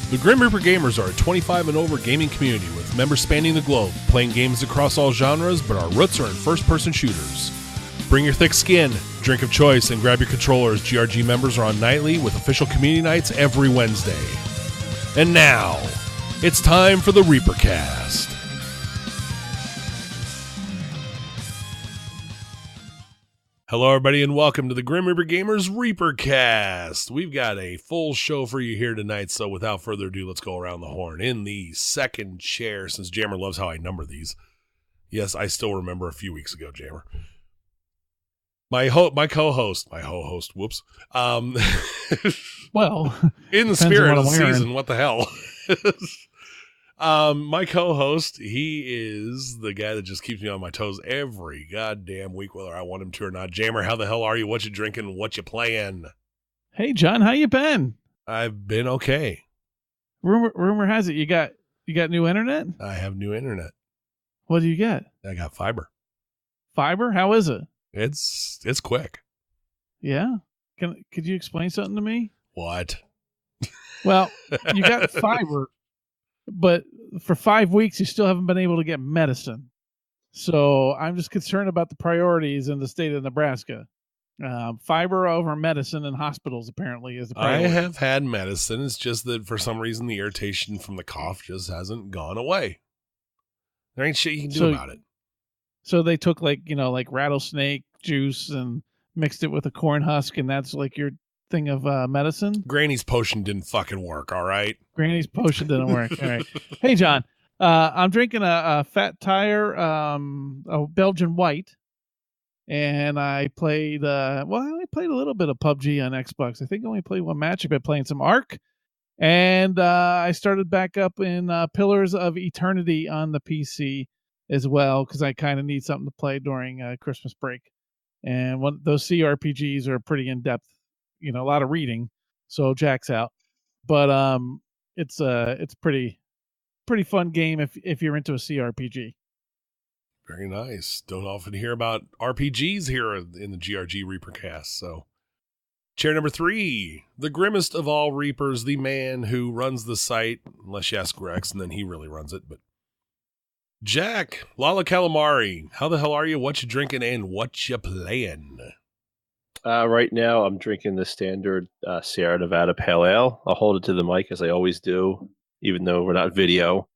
The Grim Reaper Gamers are a 25 and over gaming community with members spanning the globe, playing games across all genres, but our roots are in first-person shooters. Bring your thick skin, drink of choice, and grab your controllers. GRG members are on nightly with official community nights every Wednesday. And now, it's time for the ReaperCast. Hello, everybody, and welcome to the Grim Reaper Gamers ReaperCast. We've got a full show for you here tonight, so without further ado, let's go around the horn. In the second chair, since Jammer loves how I number these. Yes, I still remember a few weeks ago, Jammer. My co-host, whoops. Well, in the spirit of the season, what the hell? My co-host, he is the guy that just keeps me on my toes every goddamn week, whether I want him to or not. Jammer, how the hell are you? What you drinking? What you playing? Hey, John, how you been? I've been okay. Rumor has it you got new internet? I have new internet. What do you get? I got fiber. Fiber? How is it? It's quick. Yeah. Could you explain something to me? What? Well, you got fiber, but for 5 weeks you still haven't been able to get medicine. So I'm just concerned about the priorities in the state of Nebraska. Fiber over medicine in hospitals apparently is the priority. I have had medicine. It's just that for some reason the irritation from the cough just hasn't gone away. There ain't shit you can do about it. So they took like rattlesnake juice and mixed it with a corn husk, and that's like your thing of medicine? Granny's potion didn't fucking work, all right? Granny's potion didn't work. All right. Hey, John, I'm drinking a Fat Tire, a Belgian White, and I played, I only played a little bit of PUBG on Xbox. I think I only played one match. I've been playing some Ark, and I started back up in Pillars of Eternity on the PC as well, because I kind of need something to play during Christmas break. And those CRPGs are pretty in-depth, a lot of reading, so Jack's out. But it's pretty fun game if you're into a CRPG. Very nice. Don't often hear about RPGs here in the GRG ReaperCast. So, chair number 3, the grimmest of all Reapers, the man who runs the site, unless you ask Rex, and then he really runs it. But Jack, Lala Calamari, how the hell are you? What you drinking and what you playing? Right now, I'm drinking the standard Sierra Nevada Pale Ale. I'll hold it to the mic as I always do, even though we're not video.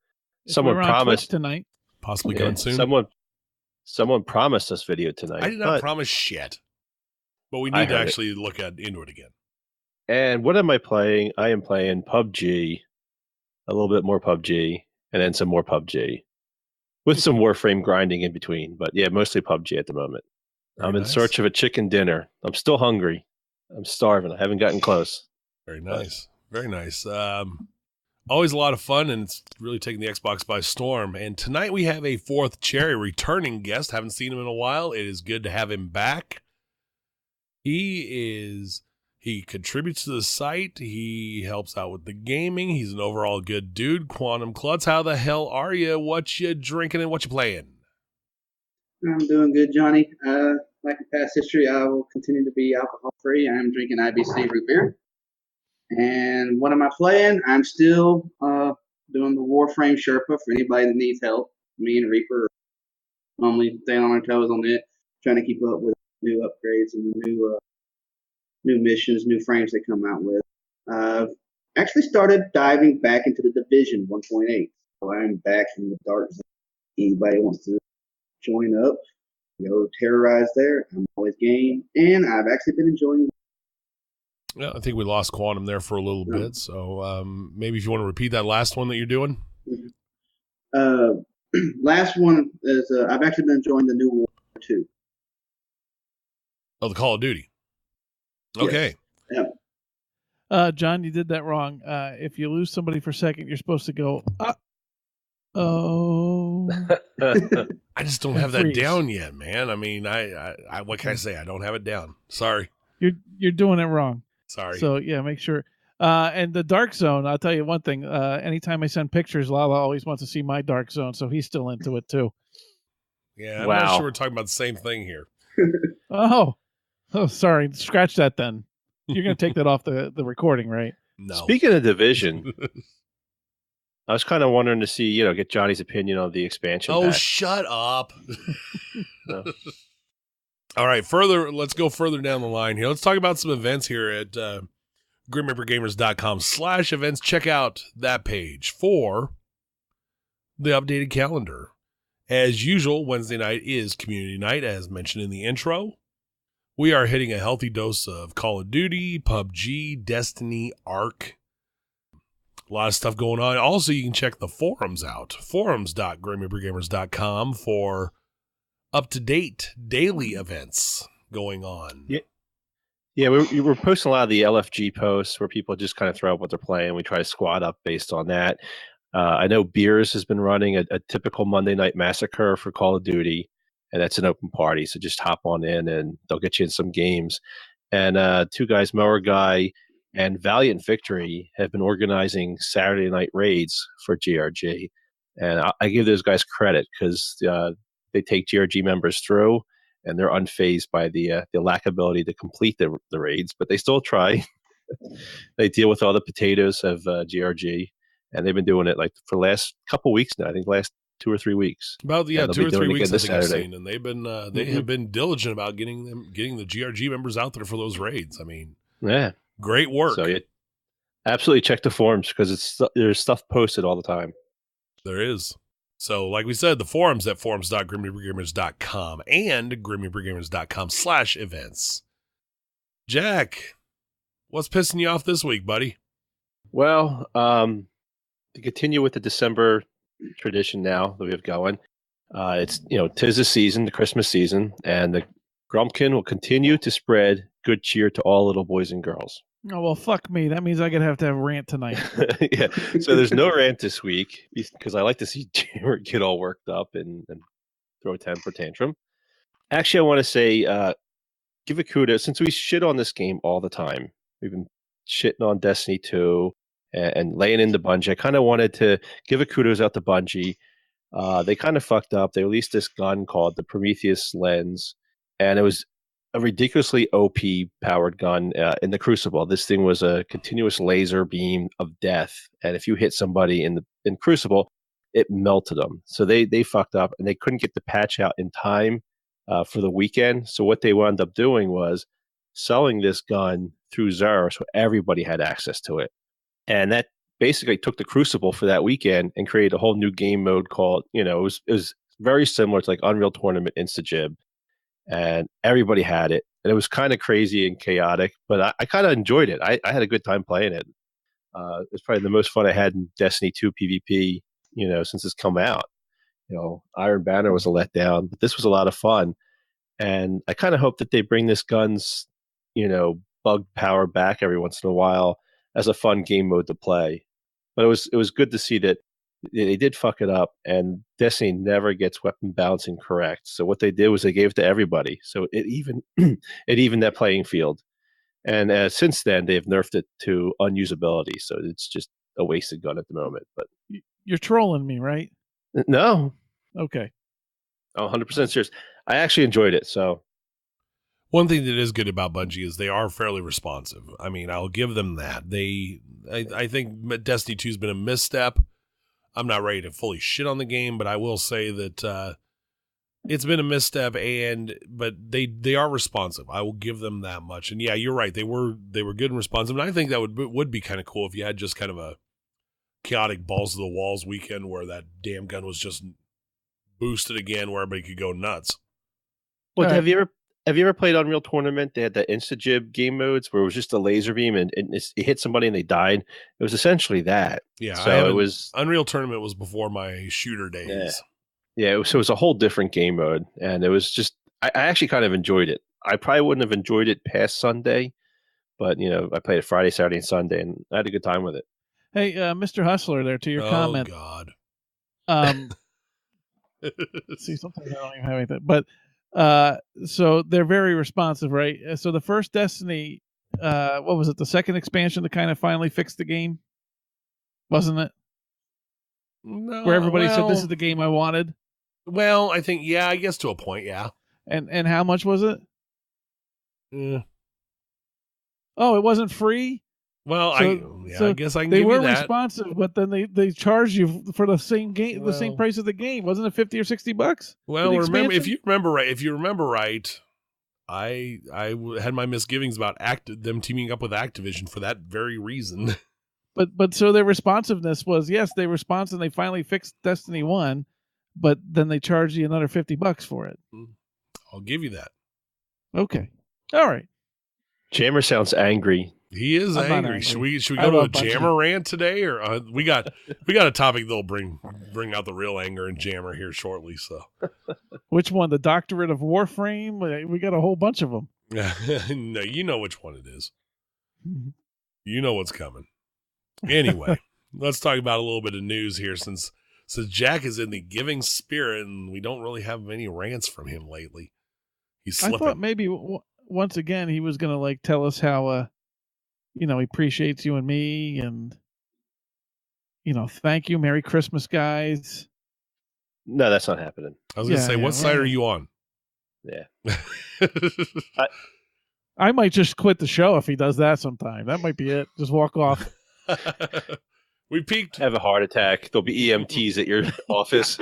Someone promised tonight. Possibly coming soon. Someone promised us video tonight. I did not promise shit, but we need to actually look into it again. And what am I playing? I am playing PUBG, a little bit more PUBG, and then some more PUBG, with some Warframe grinding in between. But yeah, mostly PUBG at the moment. I'm in search of a chicken dinner. I'm still hungry. I'm starving. I haven't gotten close. Very nice. Very nice. Always a lot of fun, and it's really taking the Xbox by storm. And tonight we have a fourth chair, returning guest. Haven't seen him in a while. It is good to have him back. He contributes to the site. He helps out with the gaming. He's an overall good dude. Quantum Klutz, how the hell are you? What you drinking and what you playing? I'm doing good, Johnny. Like in past history, I will continue to be alcohol-free. I'm drinking IBC root beer. And what am I playing? I'm still doing the Warframe Sherpa for anybody that needs help. Me and Reaper are normally staying on our toes on it, trying to keep up with new upgrades and the new missions, new frames they come out with. I've actually started diving back into the Division 1.8. So I'm back in the dark zone. Anybody wants to join up, go terrorize there. I'm always game, and I've actually been enjoying. Yeah, I think we lost Quantum there for a little bit, so maybe if you want to repeat that last one that you're doing. Last one is I've actually been enjoying the new War 2. Oh, the Call of Duty. Okay. Yes. Yeah. John, you did that wrong. If you lose somebody for a second, you're supposed to go, oh. I just don't have that down yet, man. I mean, I what can I say? I don't have it down. Sorry. You're doing it wrong. Sorry. So yeah, make sure. And the Dark Zone, I'll tell you one thing. Anytime I send pictures, Lala always wants to see my Dark Zone, so he's still into it too. Yeah, I'm not sure we're talking about the same thing here. Oh, sorry. Scratch that then. You're gonna take that off the recording, right? No. Speaking of Division, I was kind of wondering to see, get Johnny's opinion on the expansion pack. Shut up. No. All right, let's go further down the line here. Let's talk about some events here at GrimReaperGamers.com/events. Check out that page for the updated calendar. As usual, Wednesday night is community night, as mentioned in the intro. We are hitting a healthy dose of Call of Duty, PUBG, Destiny, Ark. A lot of stuff going on. Also, you can check the forums out. Forums.GrimReaperGamers.com for up-to-date daily events going on. Yeah, we're posting a lot of the LFG posts where people just kind of throw up what they're playing. We try to squad up based on that. I know Beers has been running a typical Monday Night Massacre for Call of Duty, and that's an open party. So just hop on in, and they'll get you in some games. And two guys, Mower Guy and Valiant Victory, have been organizing Saturday night raids for GRG. And I give those guys credit because they take GRG members through, and they're unfazed by the lack ability to complete the raids, but they still try. They deal with all the potatoes of GRG, and they've been doing it like for the last couple weeks now. I think last 2 or 3 weeks. About 2 or 3 weeks, I think I've seen, and they've been have been diligent about getting the GRG members out there for those raids. I mean, yeah, great work. So absolutely check the forums because there's stuff posted all the time. There is. So, like we said, the forums at forums.grimreapergamers.com and grimreapergamers.com/events. Jack, what's pissing you off this week, buddy? Well, to continue with the December tradition now that we have going, it's 'tis the season, the Christmas season, and the Grumpkin will continue to spread good cheer to all little boys and girls. Oh, well, fuck me. That means I'm going to have a rant tonight. Yeah. So there's no rant this week because I like to see Jammer get all worked up and throw a temper tantrum. Actually, I want to say, give a kudos. Since we shit on this game all the time, we've been shitting on Destiny 2 and laying into Bungie. I kind of wanted to give a kudos out to Bungie. They kind of fucked up. They released this gun called the Prometheus Lens, and it was a ridiculously OP powered gun in the Crucible. This thing was a continuous laser beam of death, and if you hit somebody in Crucible, it melted them. So they fucked up, and they couldn't get the patch out in time for the weekend. So what they wound up doing was selling this gun through Zara, so everybody had access to it, and that basically took the Crucible for that weekend and created a whole new game mode called, it was very similar to like Unreal Tournament Instagib. And everybody had it, and it was kind of crazy and chaotic, but I kind of enjoyed it. I had a good time playing it. It's probably the most fun I had in Destiny 2 PvP, since it's come out. Iron Banner was a letdown, but this was a lot of fun, and I kind of hope that they bring this gun's, bug power back every once in a while as a fun game mode to play. But it was good to see that they did fuck it up, and Destiny never gets weapon balancing correct. So what they did was they gave it to everybody. So it evened that playing field. And since then, they've nerfed it to unusability. So it's just a wasted gun at the moment. But you're trolling me, right? No. Okay. I'm 100% serious. I actually enjoyed it. So one thing that is good about Bungie is they are fairly responsive. I mean, I'll give them that. I think Destiny 2 has been a misstep. I'm not ready to fully shit on the game, but I will say that it's been a misstep, but they are responsive. I will give them that much. And yeah, you're right. They were good and responsive. And I think that would be kind of cool if you had just kind of a chaotic balls to the walls weekend where that damn gun was just boosted again, where everybody could go nuts. Well, have you ever played Unreal Tournament? They had the Instagib game modes where it was just a laser beam and it hit somebody and they died. It was essentially that. Yeah, so it was Unreal Tournament was before my shooter days. Yeah. So it was a whole different game mode, and it was just I actually kind of enjoyed it. I probably wouldn't have enjoyed it past Sunday, but I played it Friday, Saturday, and Sunday, and I had a good time with it. Hey, Mr. Hustler, there to your comment. Oh God. See, sometimes I don't even have anything, but. So they're very responsive, right? So the first Destiny, what was it? The second expansion that kind of finally fixed the game, wasn't it? No, where everybody said this is the game I wanted. Well, I think I guess to a point, yeah. And how much was it? Yeah. Oh, it wasn't free? Well, So I guess I can they give were you that. responsive, but then they charge you for the same game, the same Well- price of the game. Wasn't it $50 or $60? Well, the remember if expansion? you remember right, I had my misgivings about them teaming up with Activision for that very reason. But so their responsiveness was, yes, they responded and they finally fixed Destiny 1, but then they charged you another $50 for it. I'll give you that. Okay. All right. Jammer sounds angry. He is I'm not angry. angry. Should we I go to a love Bungie. Jammer rant today, or we got a topic that'll bring out the real anger in Jammer here shortly. So, Which one? The Doctorate of Warframe? We got a whole bunch of them. no, you know which one it is. You know what's coming. Anyway, let's talk about a little bit of news here, since Jack is in the giving spirit, and we don't really have any rants from him lately. He's I slipping. thought maybe once again he was going to tell us how he appreciates you and me, and thank you, Merry Christmas, guys. No, that's not happening. I was going to say, what side are you on? Yeah. I might just quit the show if he does that sometime. That might be it. Just walk off. We peaked. Have a heart attack. There'll be EMTs at your office.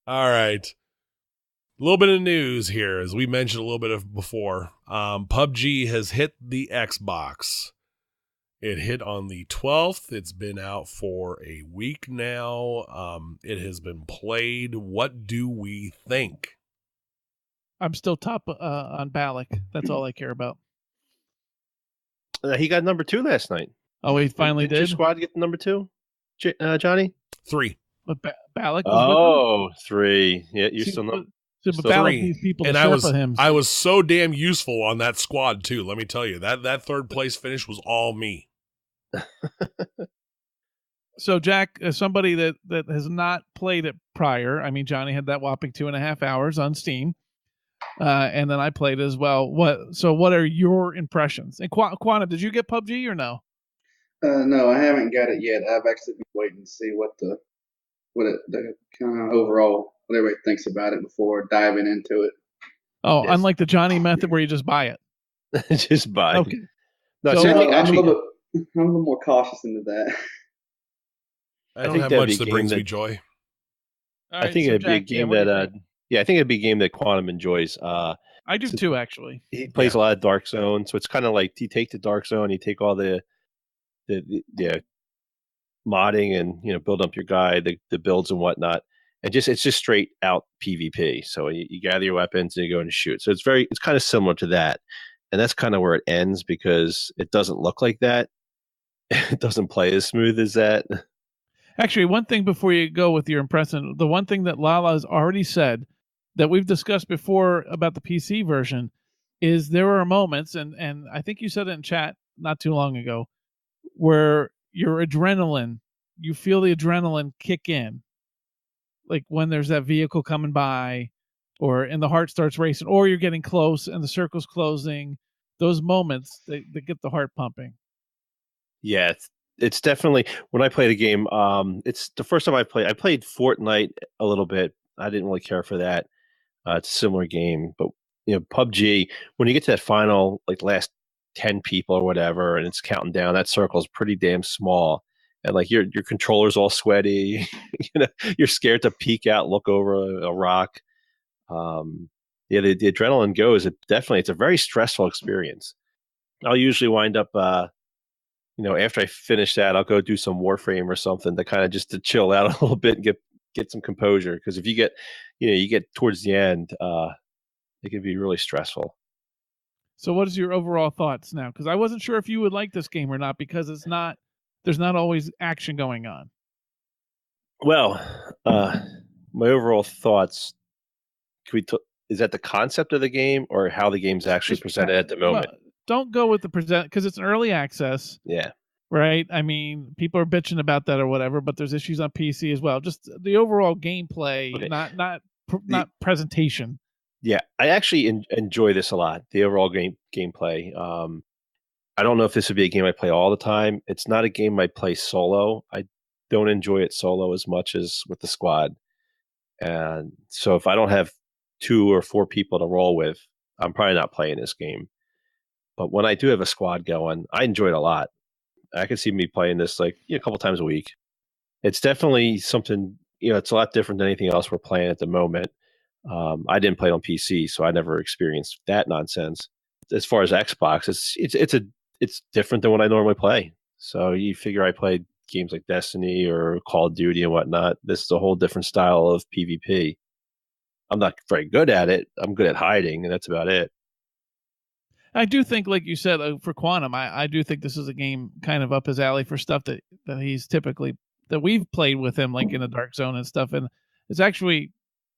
All right. A little bit of news here, as we mentioned a little bit of before. PUBG has hit the Xbox. It hit on the 12th. It's been out for a week now. It has been played. What do we think? I'm still top on Balak. That's all I care about. He got number 2 last night. Oh, he finally Did your did? squad get the number 2, Johnny? 3. But Balak was with him? 3. Yeah, you're still not. But still Balak 3. needs people And to Sherpa him. I was so damn useful on that squad too. Let me tell you, that third place finish was all me. So Jack, as somebody that has not played it prior, I mean, Johnny had that whopping 2.5 hours on Steam, and then I played as well. What are your impressions? And Quana, did you get PUBG or no? No, I haven't got it yet. I've actually been waiting to see what the kind of overall what everybody thinks about it before diving into it. Oh, Yes. unlike the Johnny method where you just buy it. Just buy. Okay. No, So- so I think I'm actually, a little more cautious into that. I don't think have that'd much be a that game brings that- me joy. All I right, think so it'd be a Jack, game what do you that, think? I think it'd be a game that Quantum enjoys. I do so- too, actually. He plays a lot of Dark Zone, so it's kind of like you take the Dark Zone, you take all the modding and build up your guy, the builds and whatnot, and it's just straight out PvP. So you gather your weapons and you go and shoot. So it's kind of similar to that, and that's kind of where it ends because it doesn't look like that. It doesn't play as smooth as that. Actually, one thing before you go with your impression, the one thing that Lala has already said that we've discussed before about the PC version is there are moments, and I think you said it in chat not too long ago, where your adrenaline, you feel the adrenaline kick in. Like when there's that vehicle coming by, and the heart starts racing, or you're getting close and the circle's closing. Those moments, they get the heart pumping. Yeah, it's definitely when I play the game. It's the first time I played Fortnite a little bit. I didn't really care for that. It's a similar game, but PUBG. When you get to that final, last 10 people or whatever, and it's counting down, that circle is pretty damn small, and your controller's all sweaty. You're scared to peek out, look over a rock. The adrenaline goes. It's a very stressful experience. I'll usually wind up. After I finish that, I'll go do some Warframe or something to kind of just to chill out a little bit and get some composure. Because if you get towards the end, it can be really stressful. So what is your overall thoughts now? Because I wasn't sure if you would like this game or not, because there's not always action going on. Well, my overall thoughts. Is that the concept of the game or how the game's actually presented at the moment? Well, don't go with the present because it's an early access. Yeah. Right. I mean, people are bitching about that or whatever, but there's issues on PC as well. Just the overall gameplay, Okay. not presentation. Yeah, I actually enjoy this a lot. The overall gameplay. I don't know if this would be a game I play all the time. It's not a game I play solo. I don't enjoy it solo as much as with the squad. And so if I don't have 2 or 4 people to roll with, I'm probably not playing this game. But when I do have a squad going, I enjoy it a lot. I can see me playing this like a couple times a week. It's definitely something, it's a lot different than anything else we're playing at the moment. I didn't play it on PC, so I never experienced that nonsense. As far as Xbox, it's different than what I normally play. So you figure I played games like Destiny or Call of Duty and whatnot. This is a whole different style of PvP. I'm not very good at it. I'm good at hiding, and that's about it. I do think, like you said, for Quantum, I do think this is a game kind of up his alley for stuff that he's typically that we've played with him, like in the Dark Zone and stuff, and it's actually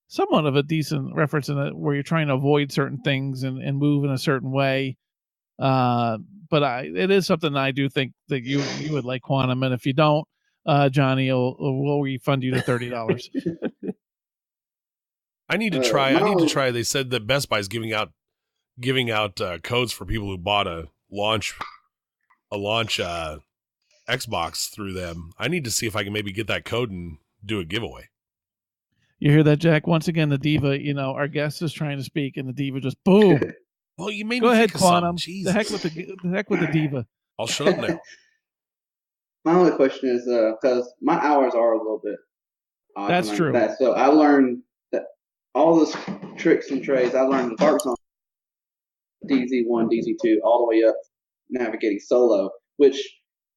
somewhat of a decent reference in it where you're trying to avoid certain things and move in a certain way. But it is something I do think that you would like Quantum, and if you don't, Johnny, we'll refund you the $30. I need to try. They said that Best Buy is giving out codes for people who bought a launch Xbox through them. I need to see if I can maybe get that code and do a giveaway. You hear that, Jack? Once again, the diva. Our guest is trying to speak, and the diva just boom. Well, you made Go me ahead, think of Quantum. something. The heck with the diva. I'll shut up now. My only question is because my hours are a little bit odd. That's true. So I learned that all those tricks and trades I learned in Dark Zone, DZ1, DZ2, all the way up navigating solo, which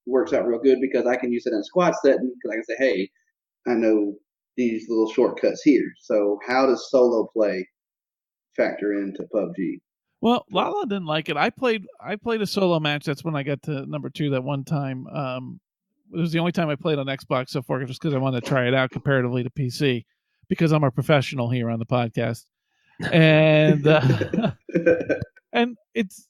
works out real good because I can use it in a squad setting because I can say, hey, I know these little shortcuts here. So how does solo play factor into PUBG? Well, Lala didn't like it. I played a solo match. That's when I got to number 2 that one time. It was the only time I played on Xbox so far, just because I wanted to try it out comparatively to PC, because I'm a professional here on the podcast. And and it's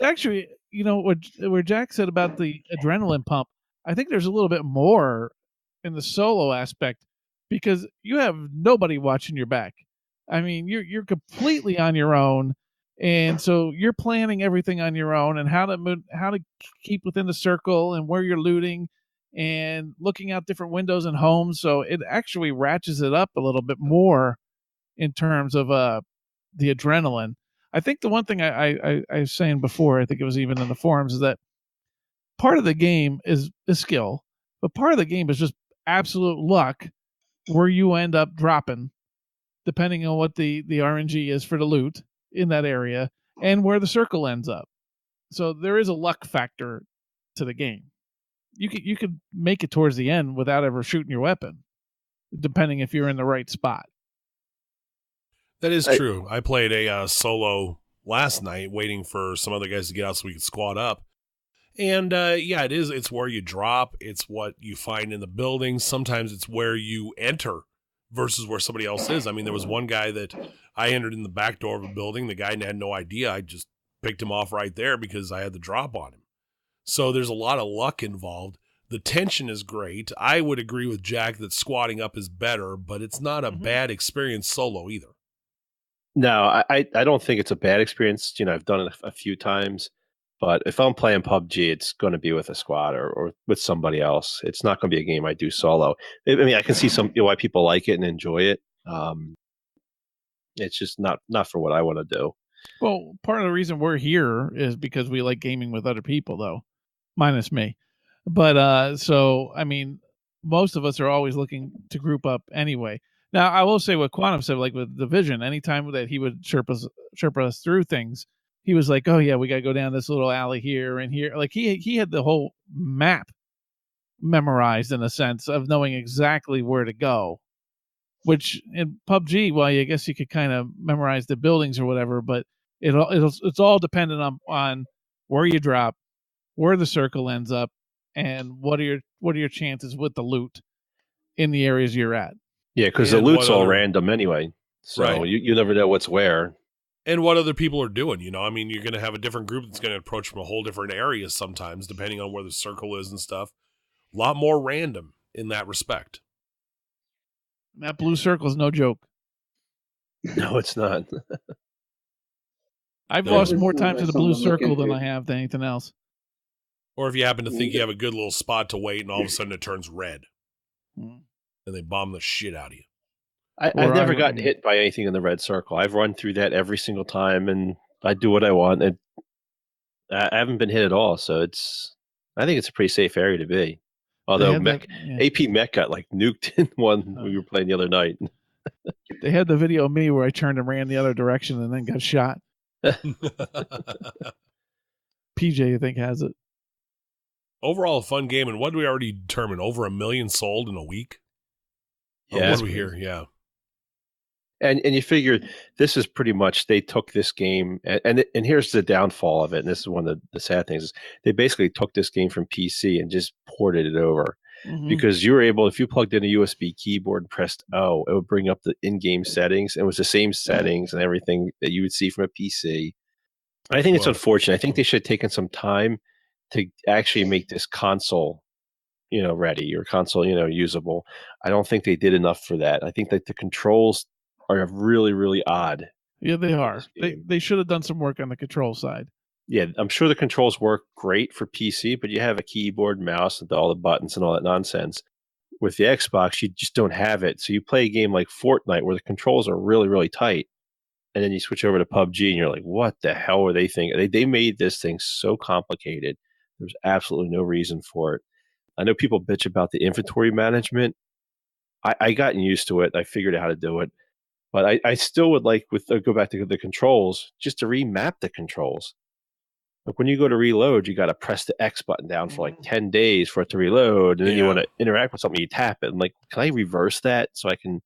actually, where Jack said about the adrenaline pump, I think there's a little bit more in the solo aspect because you have nobody watching your back. I mean, you're completely on your own, and so you're planning everything on your own and how to keep within the circle and where you're looting and looking out different windows and homes. So it actually ratchets it up a little bit more in terms of the adrenaline. I think the one thing I was saying before, I think it was even in the forums, is that part of the game is skill, but part of the game is just absolute luck where you end up dropping, depending on what the RNG is for the loot in that area and where the circle ends up. So there is a luck factor to the game. You could make it towards the end without ever shooting your weapon, depending if you're in the right spot. That is true. I played a solo last night, waiting for some other guys to get out so we could squad up. And it is. It's where you drop. It's what you find in the buildings. Sometimes it's where you enter versus where somebody else is. I mean, there was one guy that I entered in the back door of a building. The guy had no idea. I just picked him off right there because I had the drop on him. So there's a lot of luck involved. The tension is great. I would agree with Jack that squatting up is better, but it's not a bad experience solo either. No, I don't think it's a bad experience. I've done it a few times, but if I'm playing PUBG, it's going to be with a squad or with somebody else. It's not going to be a game I do solo. I mean, I can see why people like it and enjoy it. It's just not for what I want to do. Well, part of the reason we're here is because we like gaming with other people, though, minus me. But so, I mean, most of us are always looking to group up anyway. Now, I will say what Quantum said, like with Division, anytime that he would Sherpa us through things, he was like, oh, yeah, we got to go down this little alley here and here. Like he had the whole map memorized in a sense of knowing exactly where to go, which in PUBG, well, I guess you could kind of memorize the buildings or whatever, but it's all dependent on where you drop, where the circle ends up, and what are your chances with the loot in the areas you're at. Yeah, because the loot's all random anyway, so you never know what's where. And what other people are doing, I mean, you're going to have a different group that's going to approach from a whole different area sometimes, depending on where the circle is and stuff. A lot more random in that respect. That blue circle is no joke. No, it's not. I've lost more times in the blue circle than I have to anything else. Or if you happen to think you have a good little spot to wait and all of a sudden it turns red. And they bomb the shit out of you. I've never gotten hit by anything in the red circle. I've run through that every single time and I do what I want. I haven't been hit at all, so I think it's a pretty safe area to be. They Although had that, yeah. AP Mech got like nuked in one we were playing the other night. They had the video of me where I turned and ran the other direction and then got shot. PJ, I think, has it. Overall, a fun game, and what did we already determine? Over 1 million sold in a week? Yeah, what do we hear? Yeah. And you figure this is pretty much, they took this game and here's the downfall of it, and this is one of the sad things, is they basically took this game from PC and just ported it over. Mm-hmm. Because you were able, if you plugged in a USB keyboard and pressed O, it would bring up the in-game settings. It was the same settings and everything that you would see from a PC. I think it's unfortunate. I think they should have taken some time to actually make this console, ready, or console, usable. I don't think they did enough for that. I think that the controls are really, really odd. Yeah, they are. They should have done some work on the control side. Yeah, I'm sure the controls work great for PC, but you have a keyboard, mouse, and all the buttons and all that nonsense. With the Xbox, you just don't have it. So you play a game like Fortnite where the controls are really, really tight, and then you switch over to PUBG and you're like, what the hell were they thinking? They made this thing so complicated. There's absolutely no reason for it. I know people bitch about the inventory management. I gotten used to it. I figured out how to do it. But I still would like, go back to the controls, just to remap the controls. Like when you go to reload, you got to press the X button down for like 10 days for it to reload. And then you want to interact with something, you tap it. And like, can I reverse that so I can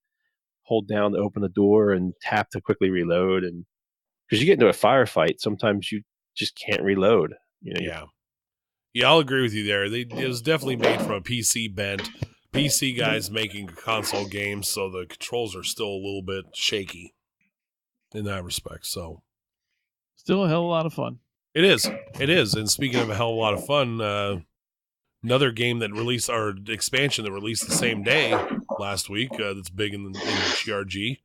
hold down to open the door and tap to quickly reload? And because you get into a firefight, sometimes you just can't reload. Yeah, I'll agree with you there. It was definitely made from a PC bent. PC guys making a console game, so the controls are still a little bit shaky in that respect. So, still a hell of a lot of fun. It is. And speaking of a hell of a lot of fun, another game that released, our expansion that released the same day last week, that's big in the GRG,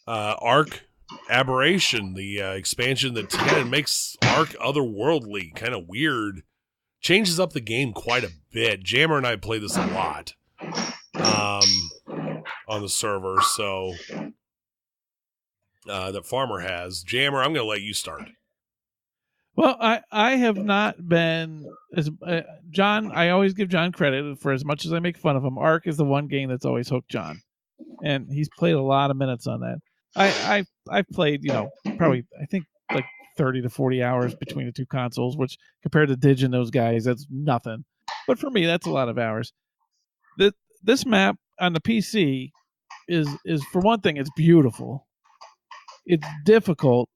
Ark Aberration, the expansion that kind of makes Ark otherworldly, kind of weird, changes up the game quite a bit. Jammer and I played this a lot on the server, so that Farmer has. Jammer, I'm going to let you start. Well, I have not been as John. I always give John credit for as much as I make fun of him. Ark is the one game that's always hooked John, and he's played a lot of minutes on that. I've played, probably I think like 30 to 40 hours between the two consoles, which compared to Dig and those guys, that's nothing. But for me, that's a lot of hours. This map on the PC is for one thing, it's beautiful. It's difficult.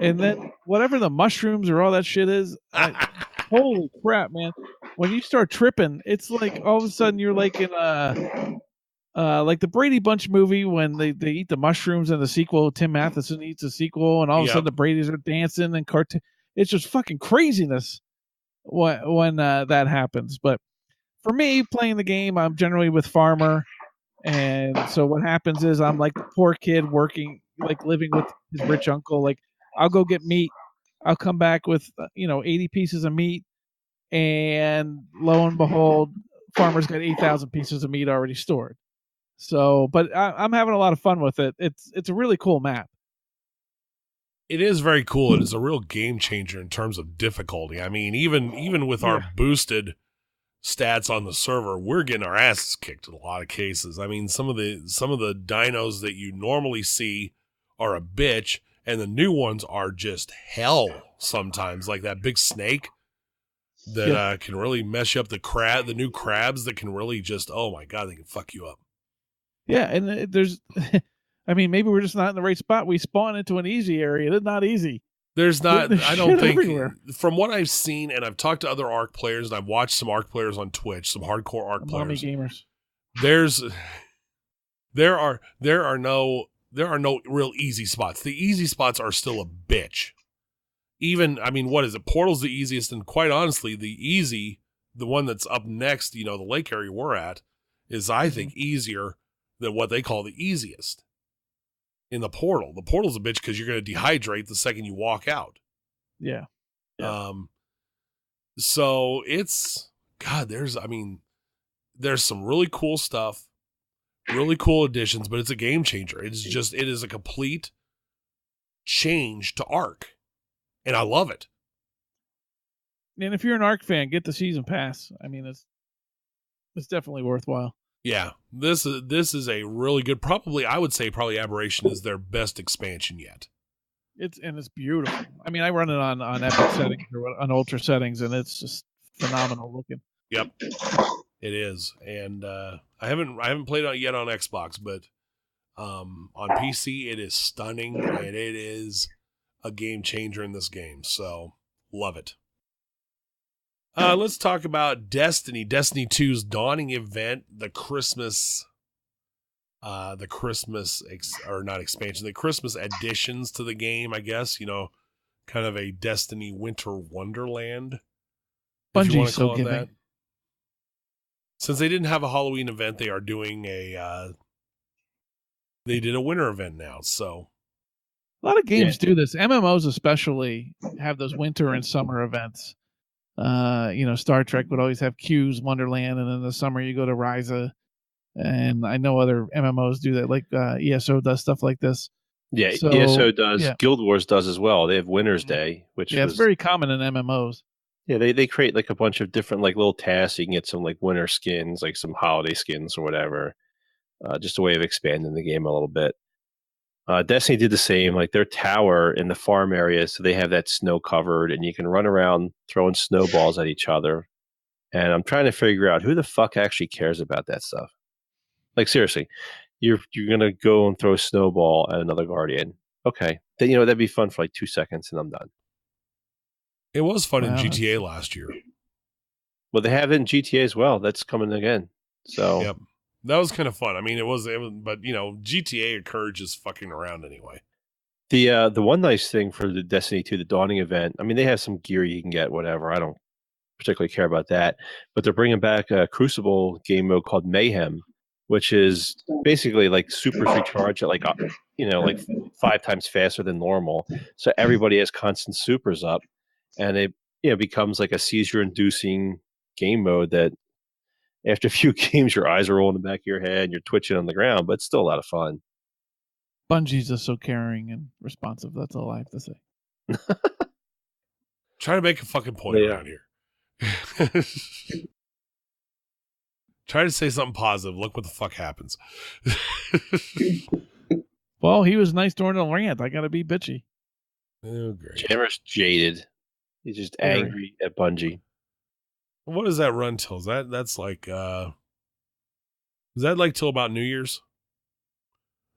And then whatever the mushrooms or all that shit is, holy crap, man! When you start tripping, it's like all of a sudden you're like in like the Brady Bunch movie when they eat the mushrooms in the sequel. Tim Matheson eats a sequel, and all of a sudden the Bradys are dancing and cartoon. It's just fucking craziness when that happens. But for me, playing the game, I'm generally with Farmer, and so what happens is I'm like the poor kid working, like living with his rich uncle. Like I'll go get meat, I'll come back with 80 pieces of meat, and lo and behold, Farmer's got 8,000 pieces of meat already stored. So, but I'm having a lot of fun with it. It's a really cool map. It is very cool. It is a real game changer in terms of difficulty. I mean, even with our boosted stats on the server, we're getting our asses kicked in a lot of cases. I mean, some of the dinos that you normally see are a bitch, and the new ones are just hell sometimes, like that big snake that can really mess you up. The new crabs that can really just, oh my God, they can fuck you up. Yeah, and there's, I mean, maybe we're just not in the right spot. We spawn into an easy area. It's not easy. There's not, I don't think, everywhere. From what I've seen, and I've talked to other Ark players, and I've watched some Ark players on Twitch, some hardcore Ark players. Gamers. There are no real easy spots. The easy spots are still a bitch. Even, I mean, what is it? Portal's the easiest, and quite honestly, the one that's up next, the lake area we're at, is, I think, easier than what they call the easiest. In the Portal. The Portal's a bitch because you're going to dehydrate the second you walk out. Yeah. So it's, God, there's some really cool stuff, really cool additions, but it's a game changer. It is a complete change to Ark. And I love it. And if you're an Ark fan, get the season pass. I mean, it's definitely worthwhile. Yeah, this is a really good. I would say Aberration is their best expansion yet. It's beautiful. I mean, I run it on epic settings or on ultra settings, and it's just phenomenal looking. Yep, it is. And I haven't played it yet on Xbox, but on PC it is stunning, and it is a game changer in this game. So love it. Let's talk about Destiny 2's dawning event, the Christmas additions to the game, I guess, kind of a Destiny winter wonderland. Bungie's so giving. That. Since they didn't have a Halloween event, they are doing they did a winter event now, so. A lot of games do this. MMOs especially have those winter and summer events. Star Trek would always have Q's Wonderland, and in the summer you go to Ryza. And I know other MMOs do that, like ESO does stuff like this. Yeah, so, ESO does. Yeah. Guild Wars does as well. They have Winter's Day, which it's very common in MMOs. Yeah, they create like a bunch of different like little tasks. You can get some like winter skins, like some holiday skins or whatever. Just a way of expanding the game a little bit. Destiny did the same, like their tower in the farm area, so they have that snow covered, and you can run around throwing snowballs at each other. And I'm trying to figure out who the fuck actually cares about that stuff. Like seriously, you're gonna go and throw a snowball at another Guardian. Okay, then that'd be fun for like 2 seconds, and I'm done. It was fun in GTA last year. Well, they have it in GTA as well. That's coming again. So yep. That was kind of fun. I mean, it was, but GTA encourages fucking around anyway. The one nice thing for the Destiny 2, the Dawning event, I mean, they have some gear you can get, whatever. I don't particularly care about that, but they're bringing back a Crucible game mode called Mayhem, which is basically like super recharge at like 5 times faster than normal. So everybody has constant supers up, and it becomes like a seizure-inducing game mode that. After a few games, your eyes are rolling in the back of your head and you're twitching on the ground, but it's still a lot of fun. Bungie's just so caring and responsive. That's all I have to say. Try to make a fucking point around here. Try to say something positive. Look what the fuck happens. Well, he was nice during the rant. I got to be bitchy. Oh, great. Jammer's jaded. He's just angry at Bungie. What does that run till? That's like is that like till about New Year's?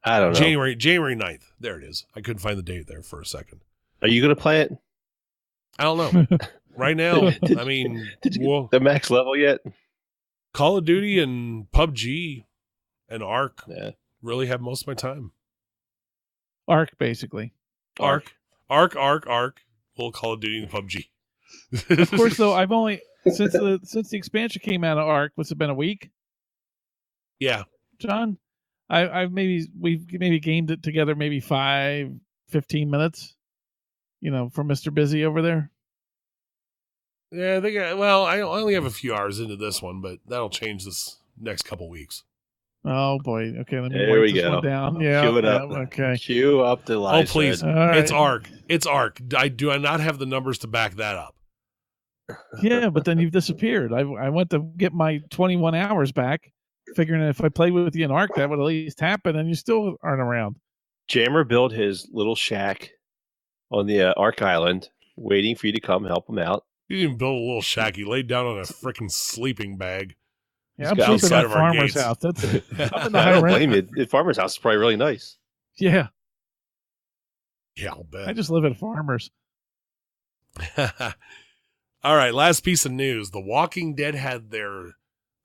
I don't know. January 9th. There it is. I couldn't find the date there for a second. Are you gonna play it? I don't know. Right now, did you get the max level yet? Call of Duty and PUBG and Ark really have most of my time. Ark, basically. Ark. Well, Call of Duty and PUBG. Of course, though, I've only since the expansion came out of Ark, what's it been, a week? Yeah, John, we've maybe gamed it together, maybe 15 minutes. For Mr. Busy over there. Yeah, I only have a few hours into this one, but that'll change this next couple weeks. Oh boy. Okay, let me there write this one down. Yeah. Cue it up. Okay. Cue up the live. Oh please. Right. It's Ark. It's Ark. Do I not have the numbers to back that up? Yeah, but then you've disappeared. I went to get my 21 hours back, figuring if I played with you in Ark, that would at least happen, and you still aren't around. Jammer built his little shack on the Ark Island, waiting for you to come help him out. He didn't build a little shack. He laid down on a freaking sleeping bag. Yeah, I'm sleeping at Farmer's house. That's I don't blame you. The Farmer's house is probably really nice. Yeah. Yeah, I'll bet. I just live at Farmer's. All right, last piece of news. The Walking Dead had their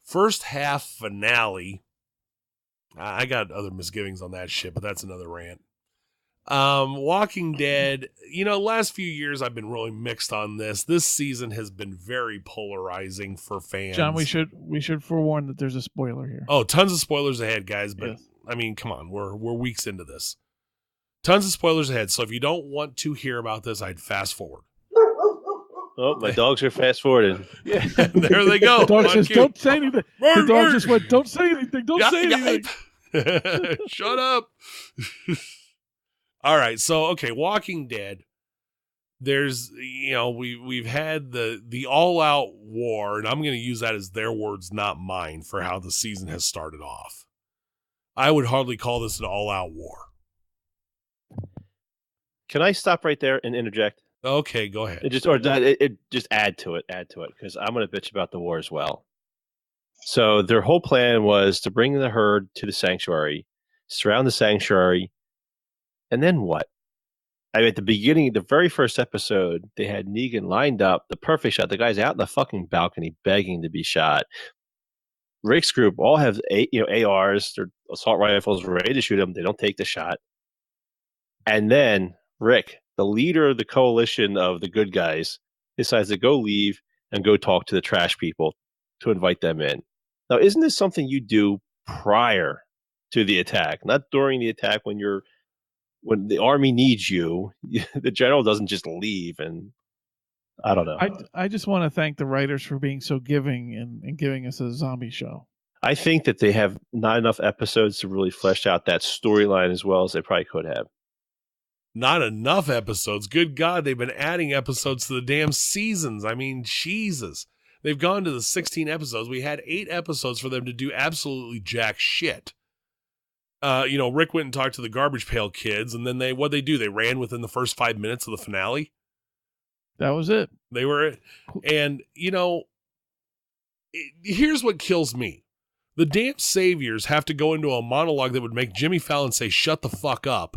first half finale. I got other misgivings on that shit, but that's another rant. Walking Dead, last few years I've been really mixed on this. This season has been very polarizing for fans. John, we should forewarn that there's a spoiler here. Oh, tons of spoilers ahead, guys, but yes. I mean, come on, we're weeks into this. Tons of spoilers ahead, so if you don't want to hear about this, I'd fast forward. Oh, my dogs are fast forwarded. Yeah, there they go. The dog says, "Don't say anything." The dog just went, "Don't say anything. Don't say anything." Shut up. All right, so okay, Walking Dead. there's, we've had the all out war, and I'm going to use that as their words, not mine, for how the season has started off. I would hardly call this an all out war. Can I stop right there and interject? Okay, go ahead. Just add to it, because I'm going to bitch about the war as well. So their whole plan was to bring the herd to the sanctuary, surround the sanctuary, and then what? At the beginning, the very first episode, they had Negan lined up, the perfect shot. The guy's out in the fucking balcony begging to be shot. Rick's group all have ARs, their assault rifles, ready to shoot him. They don't take the shot. And then Rick, the leader of the coalition of the good guys, decides to go leave and go talk to the trash people to invite them in. Now, isn't this something you do prior to the attack, not during the attack when the army needs you? The general doesn't just leave, and I don't know. I just want to thank the writers for being so giving and giving us a zombie show. I think that they have not enough episodes to really flesh out that storyline as well as they probably could have. Not enough episodes. Good God, they've been adding episodes to the damn seasons. I mean, Jesus. They've gone to the 16 episodes. We had 8 episodes for them to do absolutely jack shit. Rick went and talked to the Garbage Pail Kids, and then what'd they do? They ran within the first 5 minutes of the finale. That was it. They were, and here's what kills me. The damn saviors have to go into a monologue that would make Jimmy Fallon say, "Shut the fuck up,"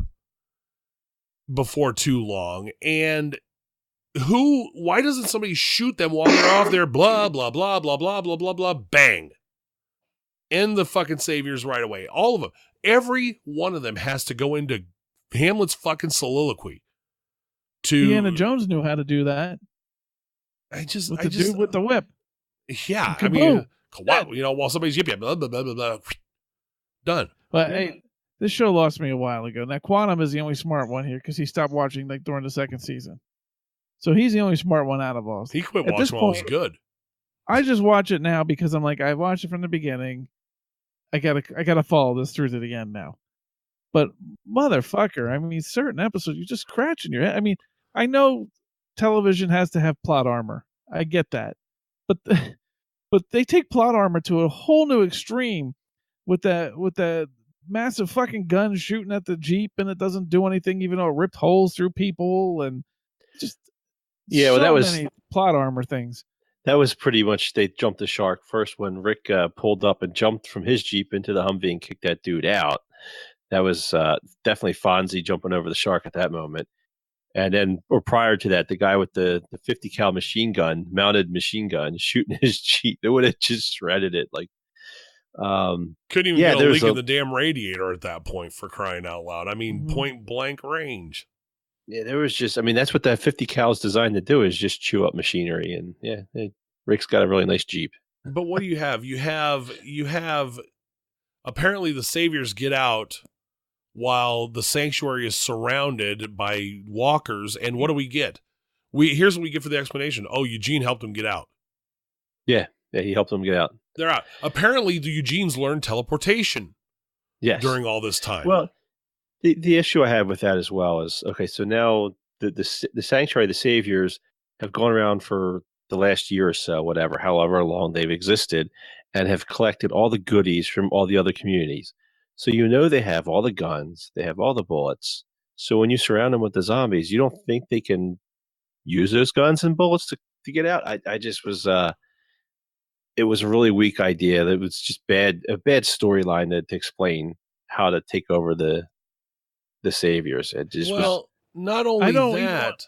before too long. And why doesn't somebody shoot them while they're off there? Blah, blah, blah, blah, blah, blah, blah, blah, bang. End the fucking saviors right away. All of them. Every one of them has to go into Hamlet's fucking soliloquy. Indiana Jones knew how to do that. Dude with the whip. Yeah. I mean, while somebody's yipping, blah, blah, blah, blah, blah. Done. But hey, this show lost me a while ago. Now, Quantum is the only smart one here because he stopped watching during the second season. So he's the only smart one out of all. He quit watching while it was good. I just watch it now because I'm like, I watched it from the beginning. I gotta follow this through to the end now. But motherfucker, I mean, certain episodes you're just scratching your head. I mean, I know television has to have plot armor. I get that, but they take plot armor to a whole new extreme with that massive fucking gun shooting at the Jeep and it doesn't do anything, even though it ripped holes through people and just that was many plot armor things. That was pretty much, they jumped the shark first when Rick pulled up and jumped from his Jeep into the Humvee and kicked that dude out. That was definitely Fonzie jumping over the shark at that moment. And then, or prior to that, the guy with the 50 cal mounted machine gun, shooting his Jeep. It would have just shredded it. Like, couldn't even get a leak in the damn radiator at that point, for crying out loud. I mean, point blank range. Yeah, there was just, I mean, that's what that 50 cal is designed to do, is just chew up machinery. And Rick's got a really nice Jeep. But what do you have? You have apparently the saviors get out while the sanctuary is surrounded by walkers. And what do we get? Here's what we get for the explanation. Oh, Eugene helped them get out. Yeah, he helped them get out. They're out. Apparently, the Eugenes learned teleportation. Yes. During all this time. Well, the issue I have with that as well is, okay, so now the sanctuary, the saviors, have gone around for the last year or so, however long they've existed, and have collected all the goodies from all the other communities. So they have all the guns, they have all the bullets. So when you surround them with the zombies, you don't think they can use those guns and bullets to get out? I just was, it was a really weak idea. It was just a bad storyline to explain how to take over the saviors. It just not only that.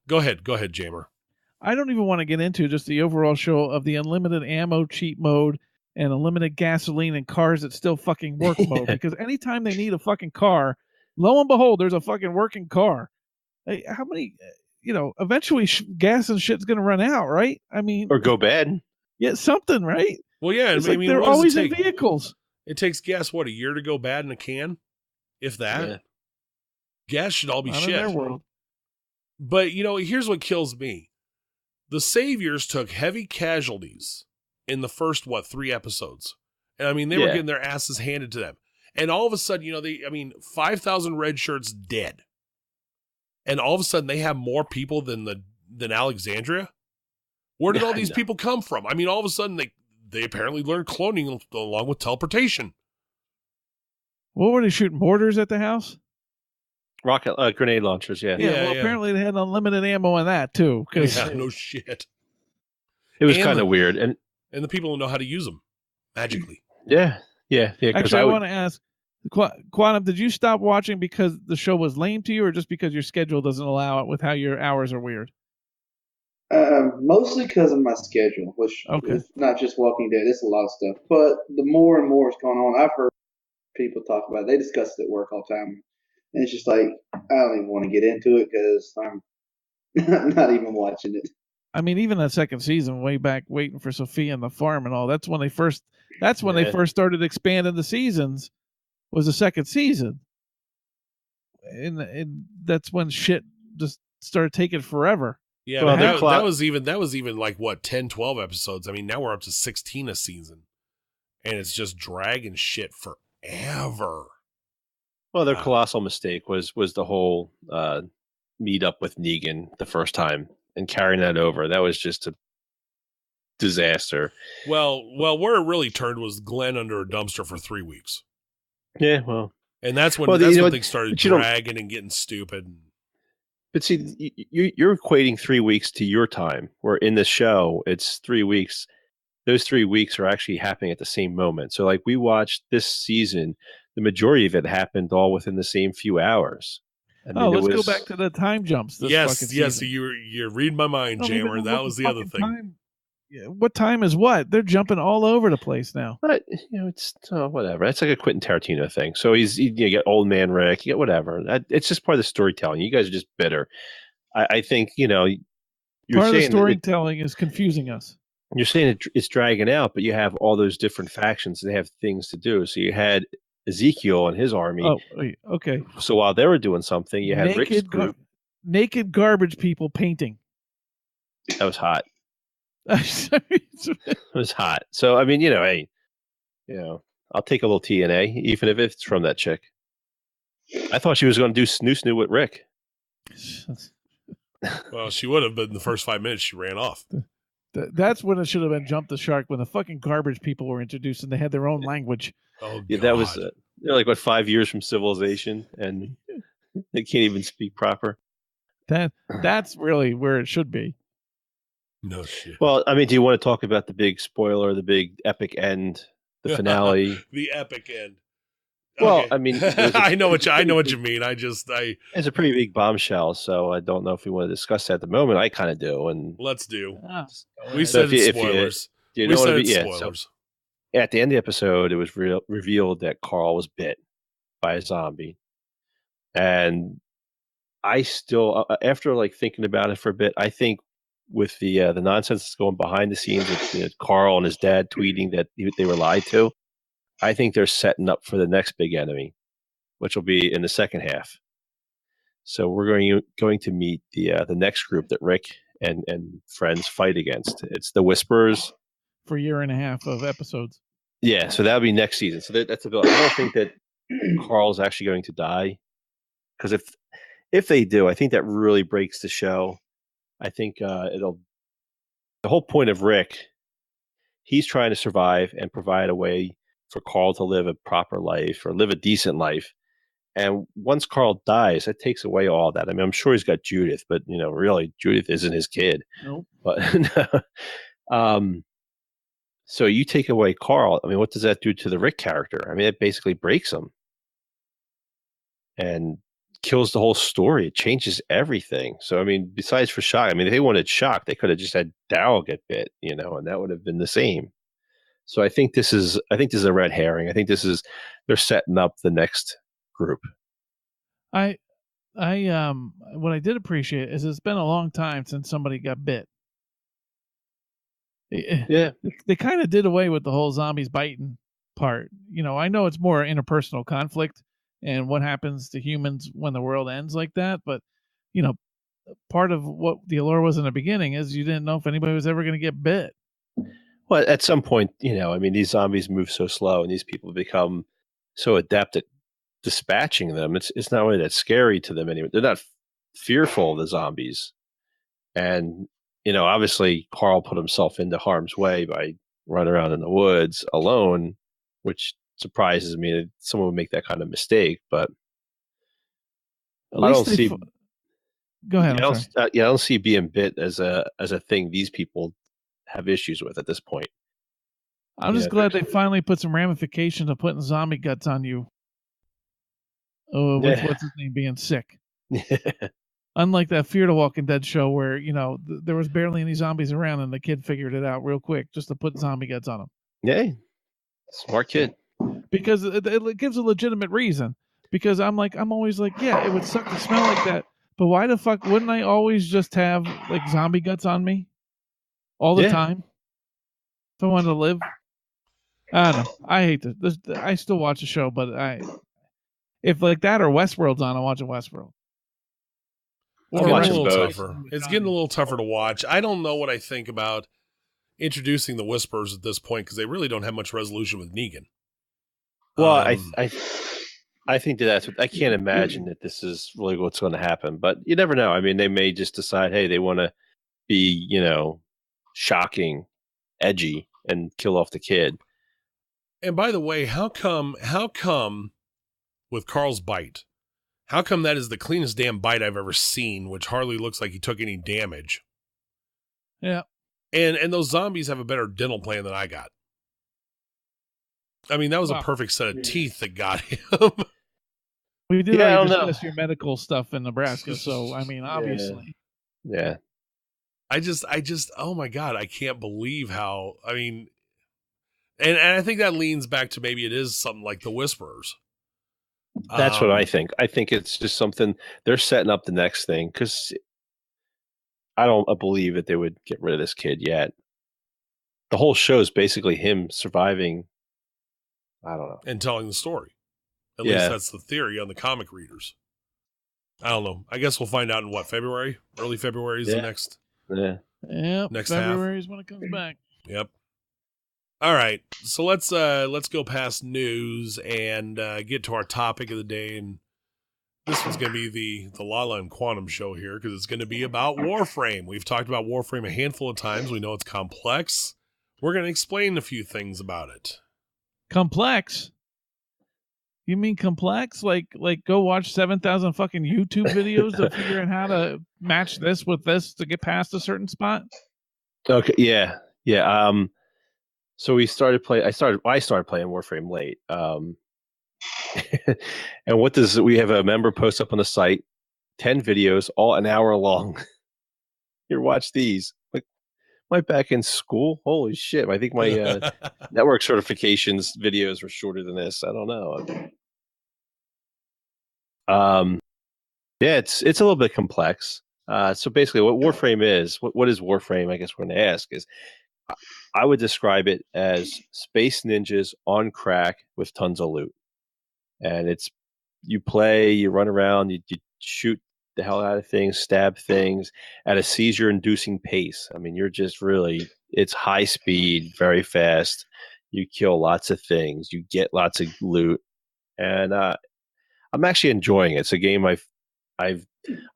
Go ahead, Jamer. I don't even want to get into just the overall show of the unlimited ammo cheat mode and unlimited gasoline and cars that still fucking work mode. Because anytime they need a fucking car, lo and behold, there's a fucking working car. Hey, how many? Eventually gas and shit's gonna run out, right? I mean, or go bad. Yeah, something, right? Well, yeah. It's they're always in vehicles. It takes gas a year to go bad in a can, if that. Yeah. Gas should all be shit. In their world. But here's what kills me. The saviors took heavy casualties in the first 3 episodes. And I mean, they were getting their asses handed to them. And all of a sudden, 5,000 red shirts dead. and all of a sudden they have more people than Alexandria. Where did all these people come from? I mean, all of a sudden they apparently learned cloning along with teleportation. What were they shooting? Mortars at the house? Rocket grenade launchers, yeah. Yeah, apparently they had unlimited ammo on that too. No shit. It was kind of weird, and the people don't know how to use them magically. Yeah. Actually, I want to ask, Quantum, did you stop watching because the show was lame to you, or just because your schedule doesn't allow it with how your hours are weird? Mostly because of my schedule, which is not just Walking Dead. It's a lot of stuff. But the more and more is going on, I've heard people talk about it. They discuss it at work all the time. And it's just like, I don't even want to get into it because I'm not even watching it. I mean, even that second season, way back, waiting for Sophia and the farm and all. That's when they first started expanding the seasons. Was the second season, and that's when shit just started taking forever. Yeah, well, that was even like what 10, 12 episodes. I mean, now we're up to 16 a season, and it's just dragging shit forever. Well, their colossal mistake was the whole meet up with Negan the first time and carrying that over. That was just a disaster. Well, where it really turned was Glenn under a dumpster for 3 weeks. Yeah, well, and that's when things started dragging and getting stupid. But see, you're equating 3 weeks to your time, where in the show it's 3 weeks. Those 3 weeks are actually happening at the same moment. So, like, we watched this season, the majority of it happened all within the same few hours. Let's go back to the time jumps. Yes. You're reading my mind, Jammer. That was the other thing. What time is what? They're jumping all over the place now. But it's whatever. It's like a Quentin Tarantino thing. So you get Old Man Rick, you get whatever. It's just part of the storytelling. You guys are just bitter. I think you're part of the storytelling is confusing us. You're saying it's dragging out, but you have all those different factions. And they have things to do. So you had Ezekiel and his army. Oh, okay. So while they were doing something, you had Rick's group. Naked garbage people painting. That was hot. It was hot. So I mean, hey, I'll take a little TNA, even if it's from that chick. I thought she was going to do snoo with Rick. Well, she would have, but in the first 5 minutes, she ran off. That's when it should have been Jump the Shark, when the fucking garbage people were introduced and they had their own language. Oh, yeah, that was they're like 5 years from civilization, and they can't even speak proper. That's really where it should be. No shit. Well, I mean, do you want to talk about the big spoiler, the big epic end, the finale? The epic end. Well, okay. I mean, I know what you mean. It's a pretty big bombshell, so I don't know if we want to discuss that at the moment. I kind of do, and let's do. We said spoilers. Spoilers. So at the end of the episode, it was revealed that Carl was bit by a zombie, and I still, after like thinking about it for a bit, I think with the nonsense that's going behind the scenes with Carl and his dad tweeting that they were lied to, I think they're setting up for the next big enemy, which will be in the second half. So we're going to meet the next group that Rick and friends fight against. It's the Whisperers. For a year and a half of episodes. Yeah, so that'll be next season. So that's a bill. I don't think that Carl's actually going to die, because if they do, I think that really breaks the show. I think the whole point of Rick, he's trying to survive and provide a way for Carl to live a proper life or live a decent life. And once Carl dies, that takes away all that. I mean, I'm sure he's got Judith, but really, Judith isn't his kid. Nope. But so you take away Carl. I mean, what does that do to the Rick character? I mean, it basically breaks him and kills the whole story. It changes everything. So, I mean, besides for Shock, I mean, if they wanted Shock, they could have just had Daryl get bit, and that would have been the same. So I think this is a red herring. I think they're setting up the next group. I what I did appreciate is it's been a long time since somebody got bit. Yeah, they kind of did away with the whole zombies biting part. I know it's more interpersonal conflict and what happens to humans when the world ends like that, but part of what the allure was in the beginning is you didn't know if anybody was ever going to get bit. Well, at some point, I mean, these zombies move so slow, and these people become so adept at dispatching them. It's not really that scary to them anymore. They're not fearful of the zombies. And, obviously Carl put himself into harm's way by running around in the woods alone, which surprises me that someone would make that kind of mistake. But At I least don't see. Go ahead. I'm sorry. I don't see being bit as a thing these people have issues with at this point. I'm just glad they finally put some ramifications of putting zombie guts on you. With what's his name being sick. Unlike that Fear the Walking Dead show where, there was barely any zombies around and the kid figured it out real quick just to put zombie guts on him. Yeah. Smart kid. Because it gives a legitimate reason. Because I'm always like, yeah, it would suck to smell like that. But why the fuck wouldn't I always just have like zombie guts on me all the time if I wanted to live? I don't know. I hate this. I still watch the show, but if like that or Westworld's on, I'm watching Westworld. Or a little tougher. It's getting a little tougher to watch. I don't know what I think about introducing the Whispers at this point because they really don't have much resolution with Negan. Well, I think that's what I can't imagine that this is really what's going to happen, but you never know. I mean, they may just decide, hey, they want to be, shocking, edgy, and kill off the kid. And by the way, how come with Carl's bite, how come that is the cleanest damn bite I've ever seen, which hardly looks like he took any damage? Yeah. And those zombies have a better dental plan than I got. I mean, that was a perfect set of teeth that got him. We did already discuss your medical stuff in Nebraska, so I mean, obviously. Yeah. I just, oh my God, I can't believe how, I mean, and I think that leans back to maybe it is something like the Whisperers. That's what I think. I think it's just something they're setting up the next thing because I don't believe that they would get rid of this kid yet. The whole show is basically him surviving. I don't know. And telling the story. At least that's the theory on the comic readers. I don't know. I guess we'll find out in February? Early February is the next. Yeah. Next February half. is when it comes back. Yep. All right. So let's go past news and get to our topic of the day. And this one's going to be the Lala and Quantum show here because it's going to be about Warframe. We've talked about Warframe a handful of times. We know it's complex. We're going to explain a few things about it. Complex? You mean complex? Like go watch 7,000 fucking YouTube videos to figure out how to match this with this to get past a certain spot? Okay, yeah. So we started playing. I started playing Warframe late. And we have a member post up on the site, 10 videos, all an hour long. Here, watch these. Like, am I back in school? Holy shit! I think my network certifications videos were shorter than this. I don't know. Yeah, it's a little bit complex. So basically, what Warframe is, what is Warframe? I guess we're going to ask is. I would describe it as space ninjas on crack with tons of loot. And it's you play, you run around, you shoot the hell out of things, stab things at a seizure-inducing pace. I mean, you're just it's high speed, very fast. You kill lots of things, you get lots of loot, and I'm actually enjoying it. It's a game I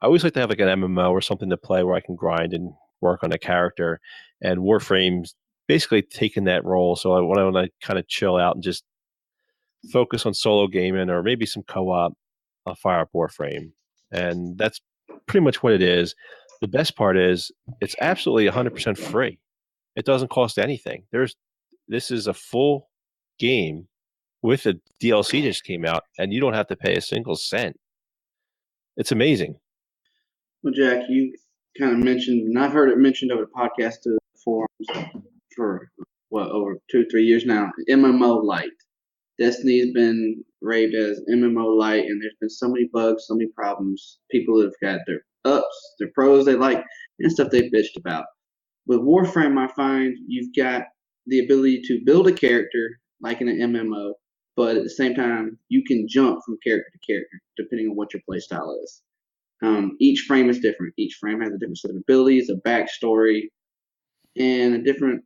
always like to have like an MMO or something to play where I can grind and work on a character, and Warframe's basically taken that role. So I want to kind of chill out and just focus on solo gaming or maybe some co-op. I'll fire up Warframe, and that's pretty much what it is. The best part is it's absolutely 100% free. It doesn't cost anything. This is a full game with a DLC just came out, and you don't have to pay a single cent. It's amazing. Well, Jack, you kind of mentioned, and I've heard it mentioned over the podcast to forums for over 2-3 years now. MMO Lite. Destiny's been raved as MMO Lite, and there's been so many bugs, so many problems. People have got their ups, their pros they like, and stuff they bitched about. With Warframe, I find you've got the ability to build a character like in an MMO, but at the same time, you can jump from character to character depending on what your playstyle is. Each frame is different. Each frame has a different set of abilities, a backstory, and a different,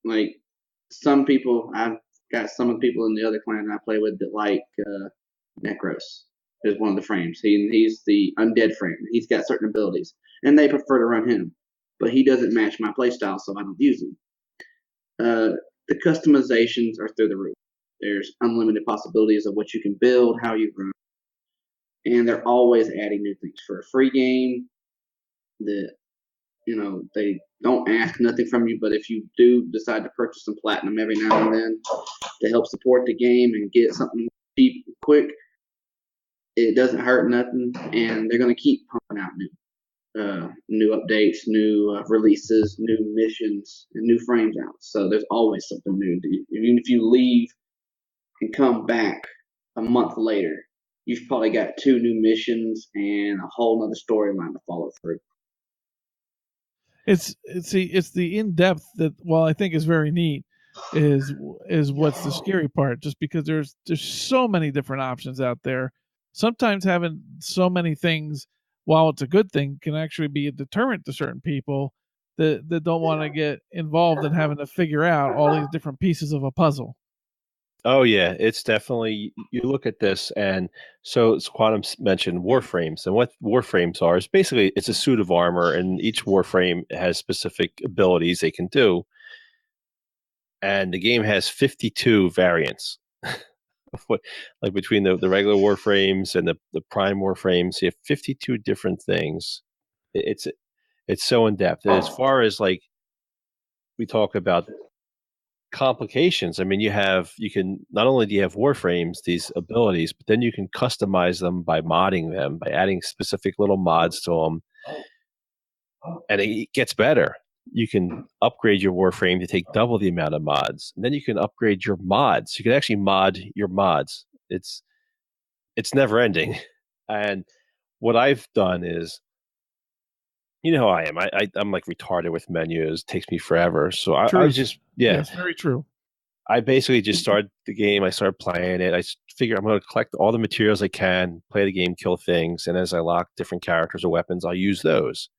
like, some people, I've got some of the people in the other clan I play with that like Necros. is one of the frames. He's the undead frame. He's got certain abilities, and they prefer to run him, but he doesn't match my playstyle, so I don't use him. The customizations are through the roof. There's unlimited possibilities of what you can build, how you run, and they're always adding new things for a free game. They don't ask nothing from you, but if you do decide to purchase some platinum every now and then to help support the game and get something cheap and quick, it doesn't hurt nothing, and they're going to keep pumping out new updates, new releases, new missions, and new frames out. So there's always something new. Even if you leave and come back a month later, you've probably got 2 new missions and a whole other storyline to follow through. It's the in depth that, while I think is very neat, is what's the scary part. Just because there's so many different options out there. Sometimes having so many things, while it's a good thing, can actually be a deterrent to certain people that don't want to get involved in having to figure out all these different pieces of a puzzle. Oh yeah, it's definitely, you look at this, and so Quantum mentioned Warframes, and what Warframes are is basically it's a suit of armor, and each Warframe has specific abilities they can do, and the game has 52 variants. Like between the regular Warframes and the Prime Warframes, you have 52 different things. It's so in depth, and as far as like we talk about complications, I mean, you can not only do you have Warframes, these abilities, but then you can customize them by modding them, by adding specific little mods to them, and it gets better. You can upgrade your Warframe to take double the amount of mods, and then you can upgrade your mods. You can actually mod your mods. It's never ending. And what I've done is, you know how I am. I'm like retarded with menus. It takes me forever. So I was just, Yes, very true. I basically just started the game. I started playing it. I figure I'm going to collect all the materials I can, play the game, kill things, and as I lock different characters or weapons, I'll use those.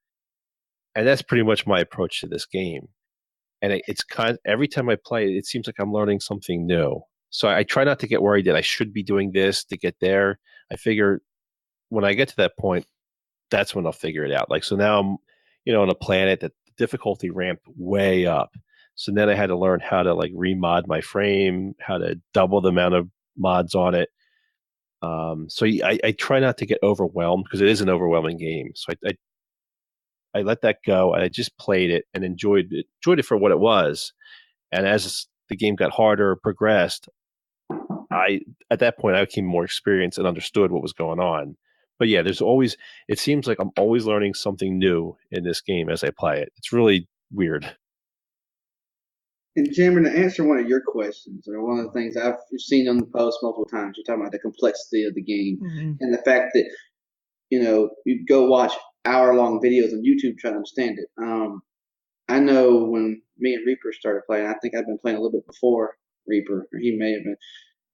And that's pretty much my approach to this game. And it's every time I play it, it seems like I'm learning something new. So I try not to get worried that I should be doing this to get there. I figure when I get to that point, that's when I'll figure it out. Like, so now I'm, on a planet that the difficulty ramped way up. So then I had to learn how to like remod my frame, how to double the amount of mods on it. So I try not to get overwhelmed, because it is an overwhelming game. So I let that go, and I just played it and enjoyed it for what it was. And as the game got harder, progressed, at that point I became more experienced and understood what was going on. But yeah, it seems like I'm always learning something new in this game as I play it. It's really weird. And Cameron, to answer one of your questions, or one of the things I've seen on the post multiple times, you're talking about the complexity of the game and the fact that, you go watch hour-long videos on YouTube trying to understand it. I know when me and Reaper started playing, I think I've been playing a little bit before Reaper, or he may have been.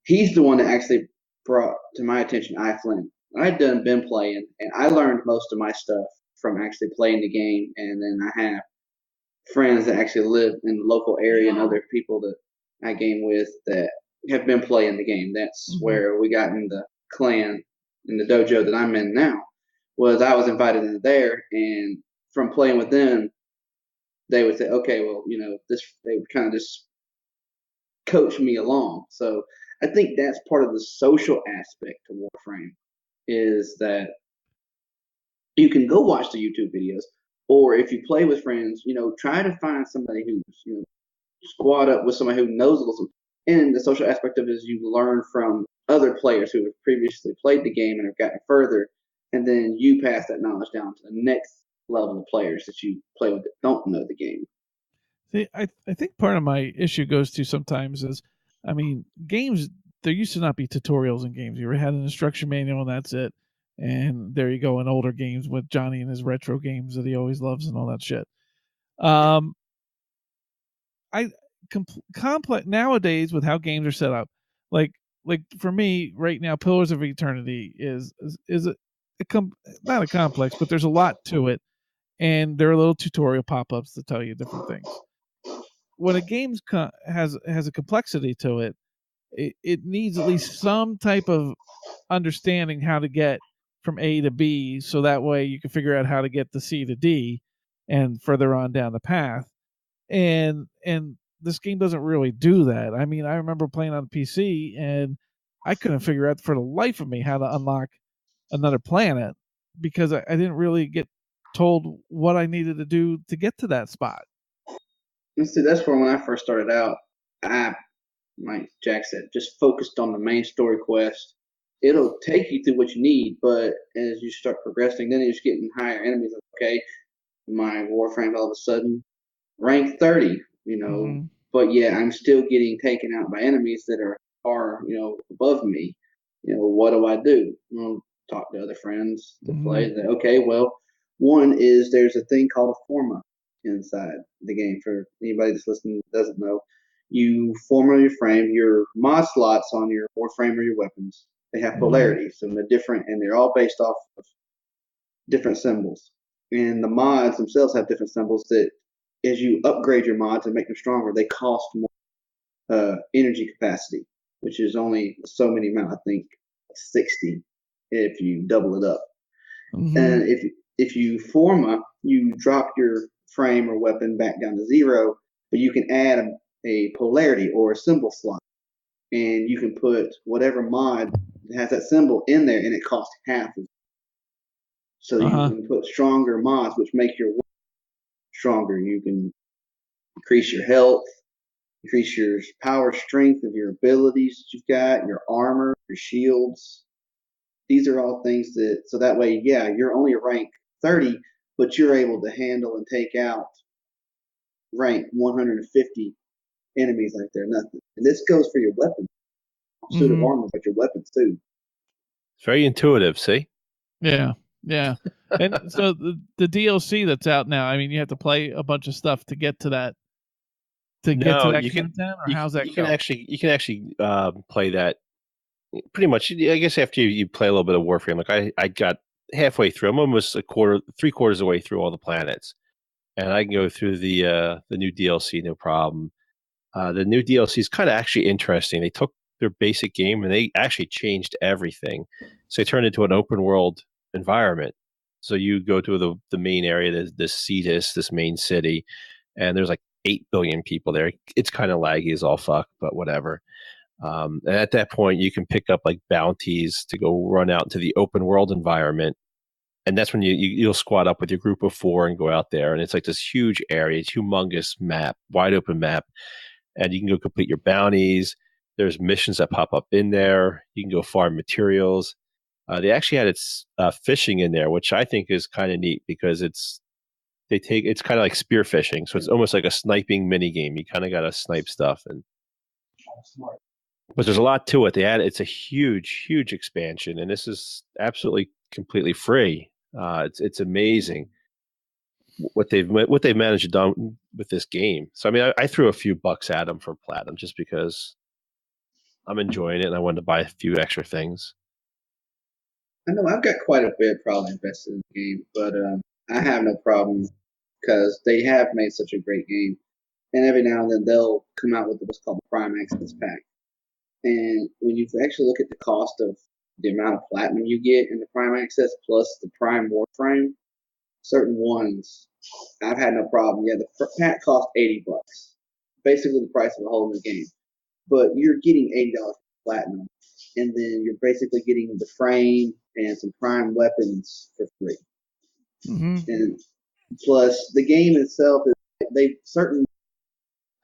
He's the one that actually brought to my attention iFlint. I'd been playing, and I learned most of my stuff from actually playing the game, and then I have friends that actually live in the local area and other people that I game with that have been playing the game. That's where we got in the clan, in the dojo that I'm in now, was I was invited in there, and from playing with them, they would say, okay, well, they would kind of just coach me along. So I think that's part of the social aspect to Warframe, is that you can go watch the YouTube videos, or if you play with friends, try to find somebody who's, squad up with somebody who knows a little something. And the social aspect of it is you learn from other players who have previously played the game and have gotten further, and then you pass that knowledge down to the next level of players that you play with that don't know the game. See, I think part of my issue goes to sometimes is, I mean, games, there used to not be tutorials in games. You had an instruction manual and that's it. And there you go in older games with Johnny and his retro games that he always loves and all that shit. Complex nowadays with how games are set up, like for me right now, Pillars of Eternity is not a complex, but there's a lot to it, and there are little tutorial pop-ups that tell you different things. When a game has a complexity to it, it needs at least some type of understanding how to get from A to B, so that way you can figure out how to get to C to D and further on down the path. And this game doesn't really do that. I mean, I remember playing on PC and I couldn't figure out for the life of me how to unlock another planet because I didn't really get told what I needed to do to get to that spot. And see, that's where when I first started out, I, like Jack said, just focused on the main story quest. It'll take you through what you need, but as you start progressing, then you're just getting higher enemies. Okay, my Warframe all of a sudden rank 30, but yeah, I'm still getting taken out by enemies that are above me. What do I do? Well, talk to other friends to play. Okay, well, one is there's a thing called a forma inside the game. For anybody that's listening that doesn't know, you forma your frame, your mod slots on your Warframe or your weapons. They have polarities, and they're all based off of different symbols. And the mods themselves have different symbols that, as you upgrade your mods and make them stronger, they cost more energy capacity, which is only so many amount. I think 60 if you double it up. And if you forma, you drop your frame or weapon back down to 0, but you can add a polarity or a symbol slot, and you can put whatever mod that has that symbol in there, and it costs half of it. So you can put stronger mods, which make your weapon stronger. You can increase your health, increase your power strength of your abilities that you've got, your armor, your shields. These are all things so that way, yeah, you're only rank 30, but you're able to handle and take out rank 150 enemies like they're nothing. And this goes for your weapons, suit of armor, but your weapons too. It's very intuitive, see? Yeah. And so the DLC that's out now, I mean, you have to play a bunch of stuff to get to that. Content, or how's that go? You can actually play that pretty much. I guess after you play a little bit of Warframe, like I got halfway through. I'm almost 3/4 of the way through all the planets, and I can go through the new DLC no problem. The new DLC is kind of actually interesting. They took their basic game and they actually changed everything. So they turned it into an open world environment. So you go to the main area, this Cetus, this main city, and there's like 8 billion people there. It's kind of laggy as all fuck, but whatever. And at that point, you can pick up like bounties to go run out into the open world environment. And that's when you'll squad up with your group of 4 and go out there. And it's like this huge area, it's humongous map, wide open map. And you can go complete your bounties. There's missions that pop up in there. You can go farm materials. They actually had fishing in there, which I think is kind of neat because it's kind of like spear fishing, so it's almost like a sniping mini game. You kind of got to snipe stuff, but there's a lot to it. It's a huge expansion, and this is absolutely completely free. It's amazing what they've managed to do with this game. So I mean, I threw a few bucks at them for platinum just because I'm enjoying it and I wanted to buy a few extra things. I know I've got quite a bit probably invested in the game, but I have no problem because they have made such a great game. And every now and then they'll come out with what's called the Prime Access Pack. And when you actually look at the cost of the amount of platinum you get in the Prime Access plus the Prime Warframe, certain ones, I've had no problem. Yeah, the pack cost $80, basically the price of a whole new game. But you're getting $80 platinum, and then you're basically getting the frame and some prime weapons for free. And plus, the game itself certain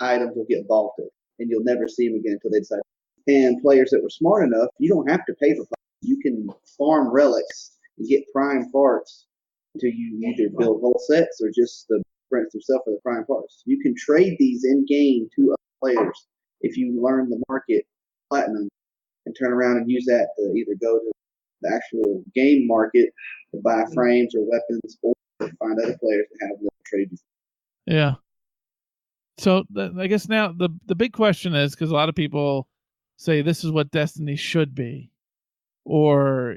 items will get vaulted, and you'll never see them again until they decide. And players that were smart enough, you don't have to pay for. You can farm relics and get prime parts until you either build whole sets or just the prints themselves for the prime parts. You can trade these in game to other players if you learn the market platinum and turn around and use that to either go to the actual game market to buy frames or weapons or find other players to have them trade. Yeah. So I guess now the big question is, because a lot of people say this is what Destiny should be, or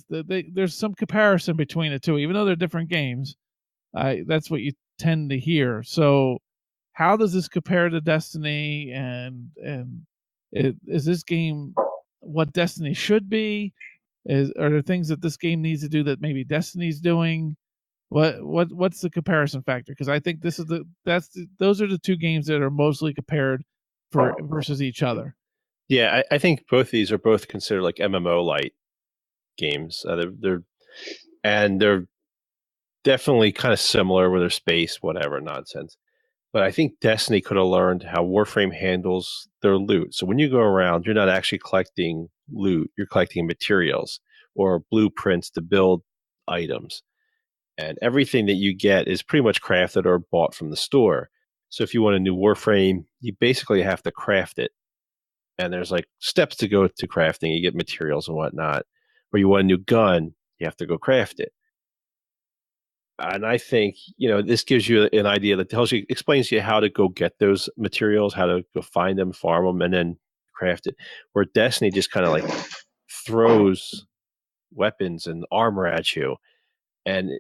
there's some comparison between the two, even though they're different games. That's what you tend to hear. So how does this compare to Destiny, and Is this game what Destiny should be? Are there things that this game needs to do that maybe Destiny's doing? What's the comparison factor? Because I think those are the two games that are mostly compared versus each other. Yeah, I think both of these are both considered like MMO light games. They're definitely kind of similar with their space, whatever nonsense. But I think Destiny could have learned how Warframe handles their loot. So when you go around, you're not actually collecting loot; you're collecting materials or blueprints to build items. And everything that you get is pretty much crafted or bought from the store. So if you want a new Warframe, you basically have to craft it. And there's like steps to go to crafting. You get materials and whatnot. Or you want a new gun, you have to go craft it. And I think, this gives you an idea that explains to you how to go get those materials, how to go find them, farm them, and then craft it. Where Destiny just kind of like throws weapons and armor at you. And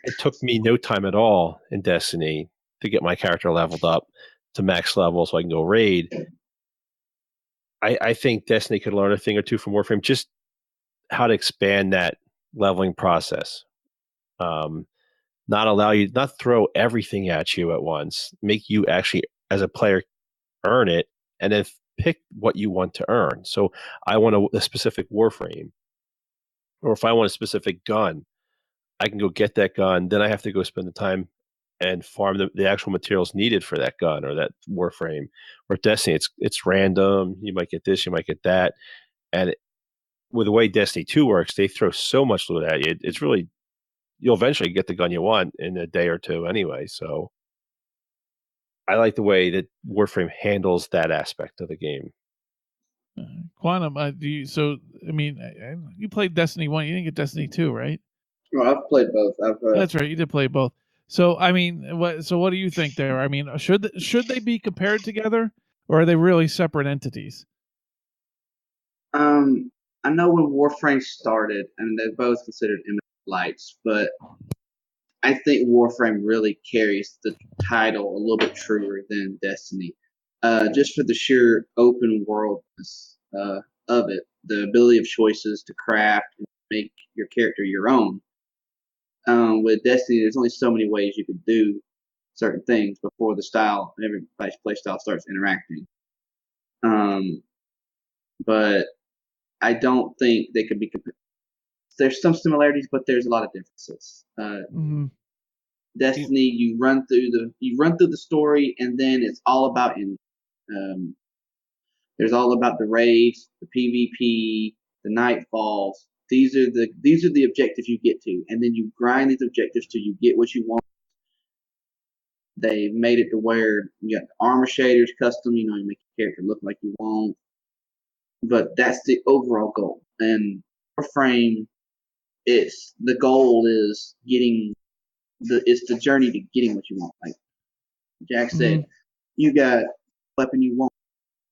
it took me no time at all in Destiny to get my character leveled up to max level so I can go raid. I think Destiny could learn a thing or two from Warframe, just how to expand that leveling process. Not throw everything at you at once, make you actually, as a player, earn it, and then pick what you want to earn. So I want a specific Warframe, or if I want a specific gun, I can go get that gun. Then I have to go spend the time and farm the actual materials needed for that gun or that Warframe. Or Destiny, it's random. You might get this, you might get that. And with the way Destiny 2 works, they throw so much loot at you. It's really, you'll eventually get the gun you want in a day or two anyway. So I like the way that Warframe handles that aspect of the game. Quantum, you played Destiny 1, you didn't get Destiny 2, right? Well, I've played both. That's right, you did play both. So what do you think there? I mean, should they be compared together, or are they really separate entities? I know when Warframe started, and they're both considered MMO lights, but I think Warframe really carries the title a little bit truer than Destiny, just for the sheer open worldness of it, the ability of choices to craft and make your character your own. With Destiny, there's only so many ways you can do certain things before everybody's play style starts interacting. But I don't think they could be compared. There's some similarities, but there's a lot of differences. Destiny, you run through the story, and then it's all about there's all about the raids, the PvP, the nightfalls. These are the objectives you get to, and then you grind these objectives till you get what you want. They made it to where you got the armor shaders custom. You make your character look like you want. But that's the overall goal. And Warframe, the goal is it's the journey to getting what you want. Like Jack said, you got a weapon you want.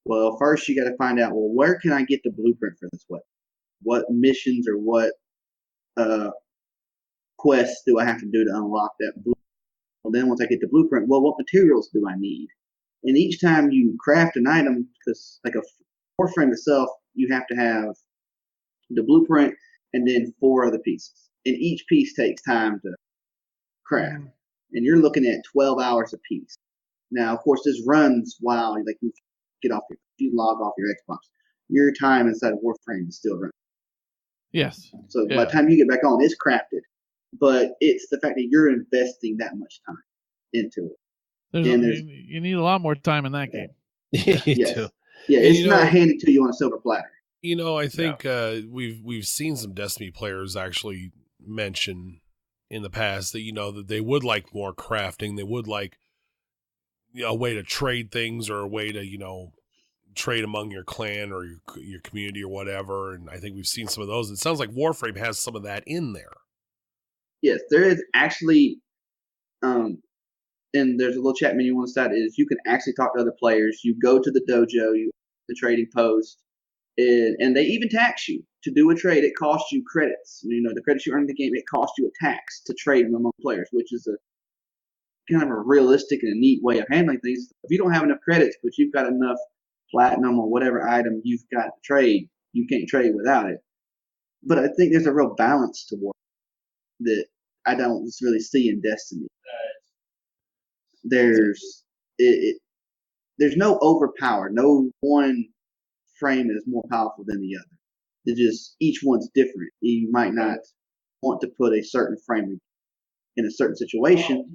Well, first you got to find out, where can I get the blueprint for this weapon? What missions or what quests do I have to do to unlock that blueprint? Well, then once I get the blueprint, what materials do I need? And each time you craft an item, because like a Warframe itself, you have to have the blueprint and then 4 other pieces. And each piece takes time to craft. And you're looking at 12 hours a piece. Now, of course, this runs while you you log off your Xbox. Your time inside of Warframe is still running. Yes. So by the time you get back on, it's crafted. But it's the fact that you're investing that much time into it. You need a lot more time in that game. Too. Yeah, it's not handed to you on a silver platter. I think we've seen some Destiny players actually mention in the past that that they would like more crafting. They would like a way to trade things or a way to trade among your clan or your community or whatever. And I think we've seen some of those. It sounds like Warframe has some of that in there. Yes, there is actually. And there's a little chat menu on the side. Is you can actually talk to other players. You go to the dojo, the trading post, and they even tax you to do a trade. It costs you credits. The credits you earn in the game, it costs you a tax to trade among players, which is a kind of a realistic and a neat way of handling things. If you don't have enough credits, but you've got enough platinum or whatever item you've got to trade. You can't trade without it. But I think there's a real balance to War that I don't really see in Destiny. There's there's no overpower. No one frame is more powerful than the other. It just each one's different. You might not want to put a certain frame in a certain situation,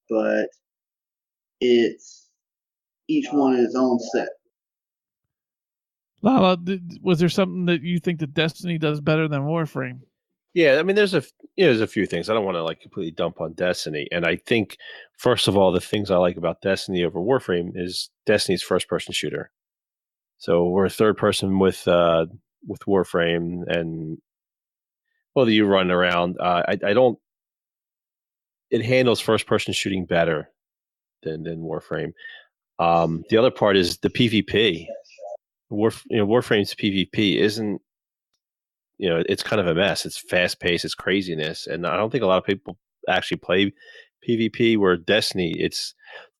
but it's each one is its own set. Lala, was there something that you think that Destiny does better than Warframe? Yeah, I mean, there's a few things. I don't want to like completely dump on Destiny, and I think first of all, the things I like about Destiny over Warframe is Destiny's first-person shooter. So we're a third person with Warframe, and whether you run around, I don't. It handles first-person shooting better than Warframe. The other part is the PvP. Warframe's PvP isn't. It's kind of a mess. It's fast-paced. It's craziness, and I don't think a lot of people actually play PvP. Where Destiny,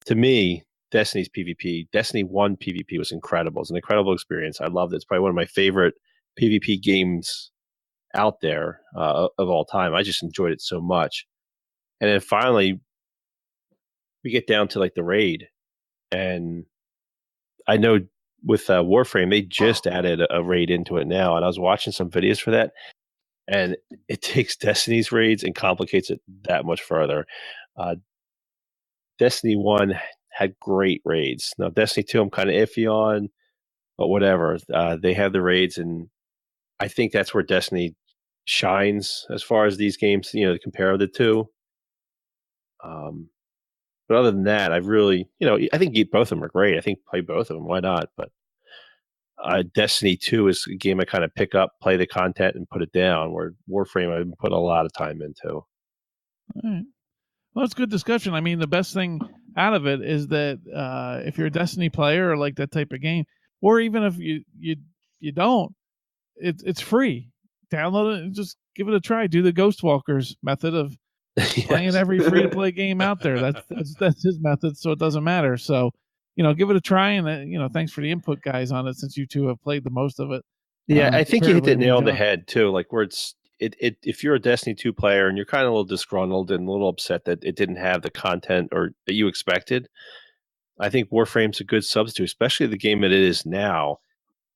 to me, Destiny's PvP, Destiny 1 PvP was incredible. It's an incredible experience. I loved it. It's probably one of my favorite PvP games out there of all time. I just enjoyed it so much. And then finally, we get down to like the raid, and I know with Warframe, they just added a raid into it now, and I was watching some videos for that, and it takes Destiny's raids and complicates it that much further. Destiny 1 had great raids. Now, Destiny 2, I'm kind of iffy on, but whatever. They have the raids, and I think that's where Destiny shines as far as these games, compare the two. But other than that, I really, I think both of them are great. I think play both of them. Why not? But Destiny 2 is a game I kind of pick up, play the content, and put it down, where Warframe I've put a lot of time into. All right. Well, it's good discussion. I mean, the best thing out of it is that if you're a Destiny player or like that type of game, or even if you don't, it's free. Download it and just give it a try. Do the Ghost Walkers method of playing every free-to-play game out there. That's his method, so it doesn't matter. So, give it a try, and thanks for the input, guys, on it, since you two have played the most of it. Yeah, I think you hit the nail on the John. head too. Like where if you're a Destiny 2 player and you're kind of a little disgruntled and a little upset that it didn't have the content or that you expected, I think Warframe's a good substitute, especially the game that it is now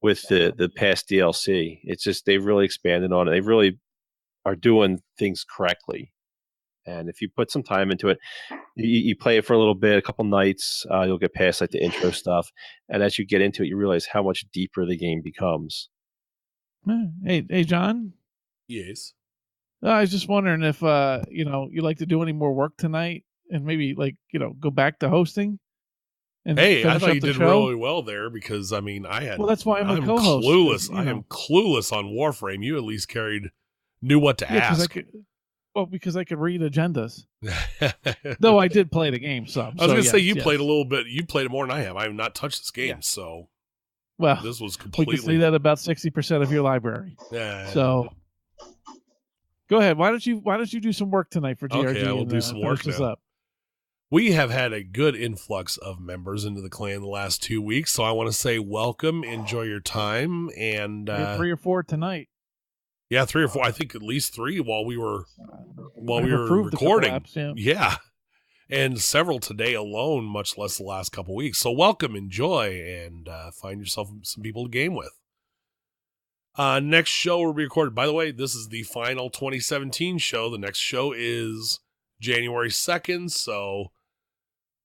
with the past DLC. It's just they've really expanded on it. They really are doing things correctly. And if you put some time into it, you play it for a little bit, a couple nights, you'll get past like the intro stuff. And as you get into it, you realize how much deeper the game becomes. Hey, John? Yes. I was just wondering if, you'd like to do any more work tonight and maybe go back to hosting. And hey, I thought you did show. really well there because, I mean, Well, that's why I'm a co-host. Clueless. I am clueless on Warframe. You at least knew what to ask. Because I could read agendas. Though I did play the game some. I was going to say you played a little bit. You played it more than I have. I have not touched this game, so this was completely. We can see that about 60% of your library. Yeah. So go ahead. Why don't you do some work tonight for GRG? Okay, I will do some work now. Up. We have had a good influx of members into the clan the last 2 weeks, so I want to say welcome, enjoy your time, and 3 or 4 tonight. Yeah, 3 or 4. I think at least 3 while we were recording. Laps, yeah, and several today alone, much less the last couple weeks. So welcome, enjoy, and find yourself some people to game with. Next show will be recorded. By the way, this is the final 2017 show. The next show is January 2nd, so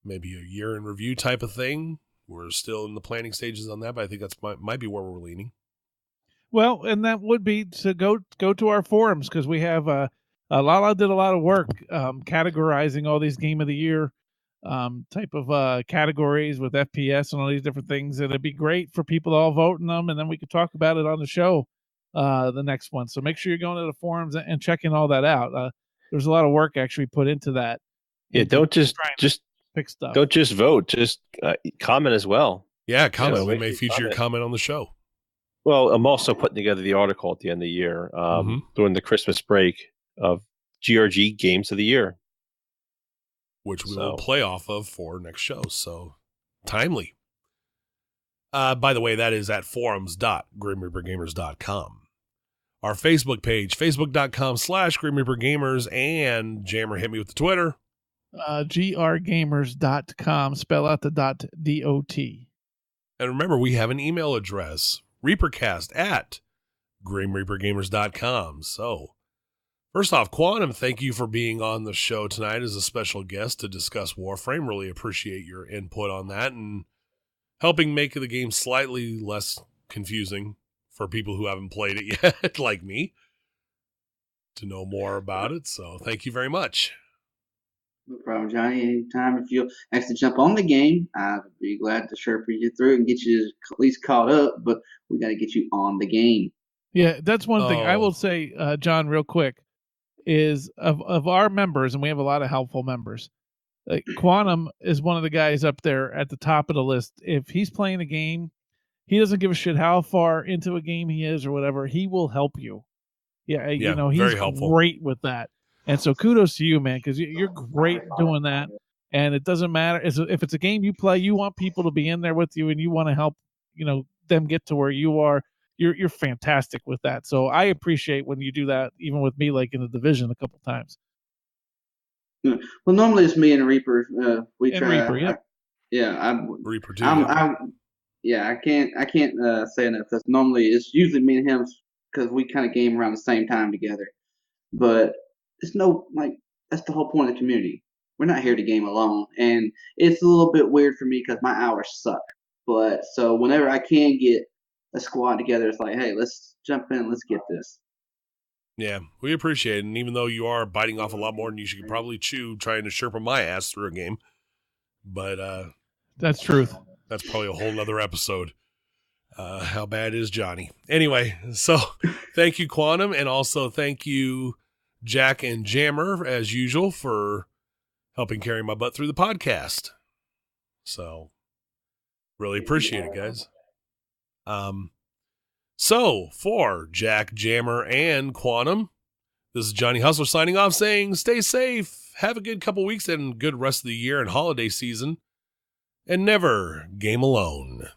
maybe a year in review type of thing. We're still in the planning stages on that, but I think that's might be where we're leaning. Well, and that would be to go to our forums, because we have Lala did a lot of work categorizing all these Game of the Year type of categories with FPS and all these different things. And it'd be great for people to all vote in them, and then we could talk about it on the show the next one. So make sure you're going to the forums and checking all that out. There's a lot of work actually put into that. Yeah, don't just pick stuff. Don't just vote, just comment as well. Yeah, comment. We may feature your comment on the show. Well, I'm also putting together the article at the end of the year during the Christmas break of GRG Games of the Year, which we will play off of for next show. So timely. By the way, that is at forums.grimreapergamers.com. Our Facebook page, facebook.com/grimreapergamers, and Jammer hit me with the Twitter. grgamers.com, spell out the .dot. And remember, we have an email address, ReaperCast@grimreapergamers.com. So, first off, Quantum, thank you for being on the show tonight as a special guest to discuss Warframe. Really appreciate your input on that and helping make the game slightly less confusing for people who haven't played it yet, like me, to know more about it. So thank you very much. No problem, Johnny. Anytime if you'll actually jump on the game, I'd be glad to Sherpa you through and get you at least caught up, but we got to get you on the game. Yeah, that's one thing I Oh. will say, John, real quick, is of our members, and we have a lot of helpful members. Like Quantum is one of the guys up there at the top of the list. If he's playing a game, he doesn't give a shit how far into a game he is or whatever. He will help you. Yeah, Yeah, you know, he's very helpful. great with that. And so kudos to you, man, because you're great doing that. And it doesn't matter if it's a game you play, you want people to be in there with you, and you want to help, you know, them get to where you are. You're fantastic with that. So I appreciate when you do that, even with me, like in the division a couple times. Well, normally it's me and Reaper. We And try. Reaper, yep. Reaper 2. I can't say enough because normally it's usually me and him because we kind of game around the same time together. But it's that's the whole point of the community. We're not here to game alone, and it's a little bit weird for me because my hours suck. But so whenever I can get a squad together, it's like, hey, let's jump in, let's get this. Yeah, we appreciate it. And even though you are biting off a lot more than you should probably chew trying to Sherpa my ass through a game, but That's truth. that's probably a whole nother episode. How bad is Johnny? Anyway, so thank you, Quantum, and also thank you, Jack and Jammer, as usual, for helping carry my butt through the podcast. So really appreciate it, guys. So for Jack, Jammer, and Quantum, this is Johnny Hustler signing off saying stay safe, have a good couple weeks and good rest of the year and holiday season, and never game alone.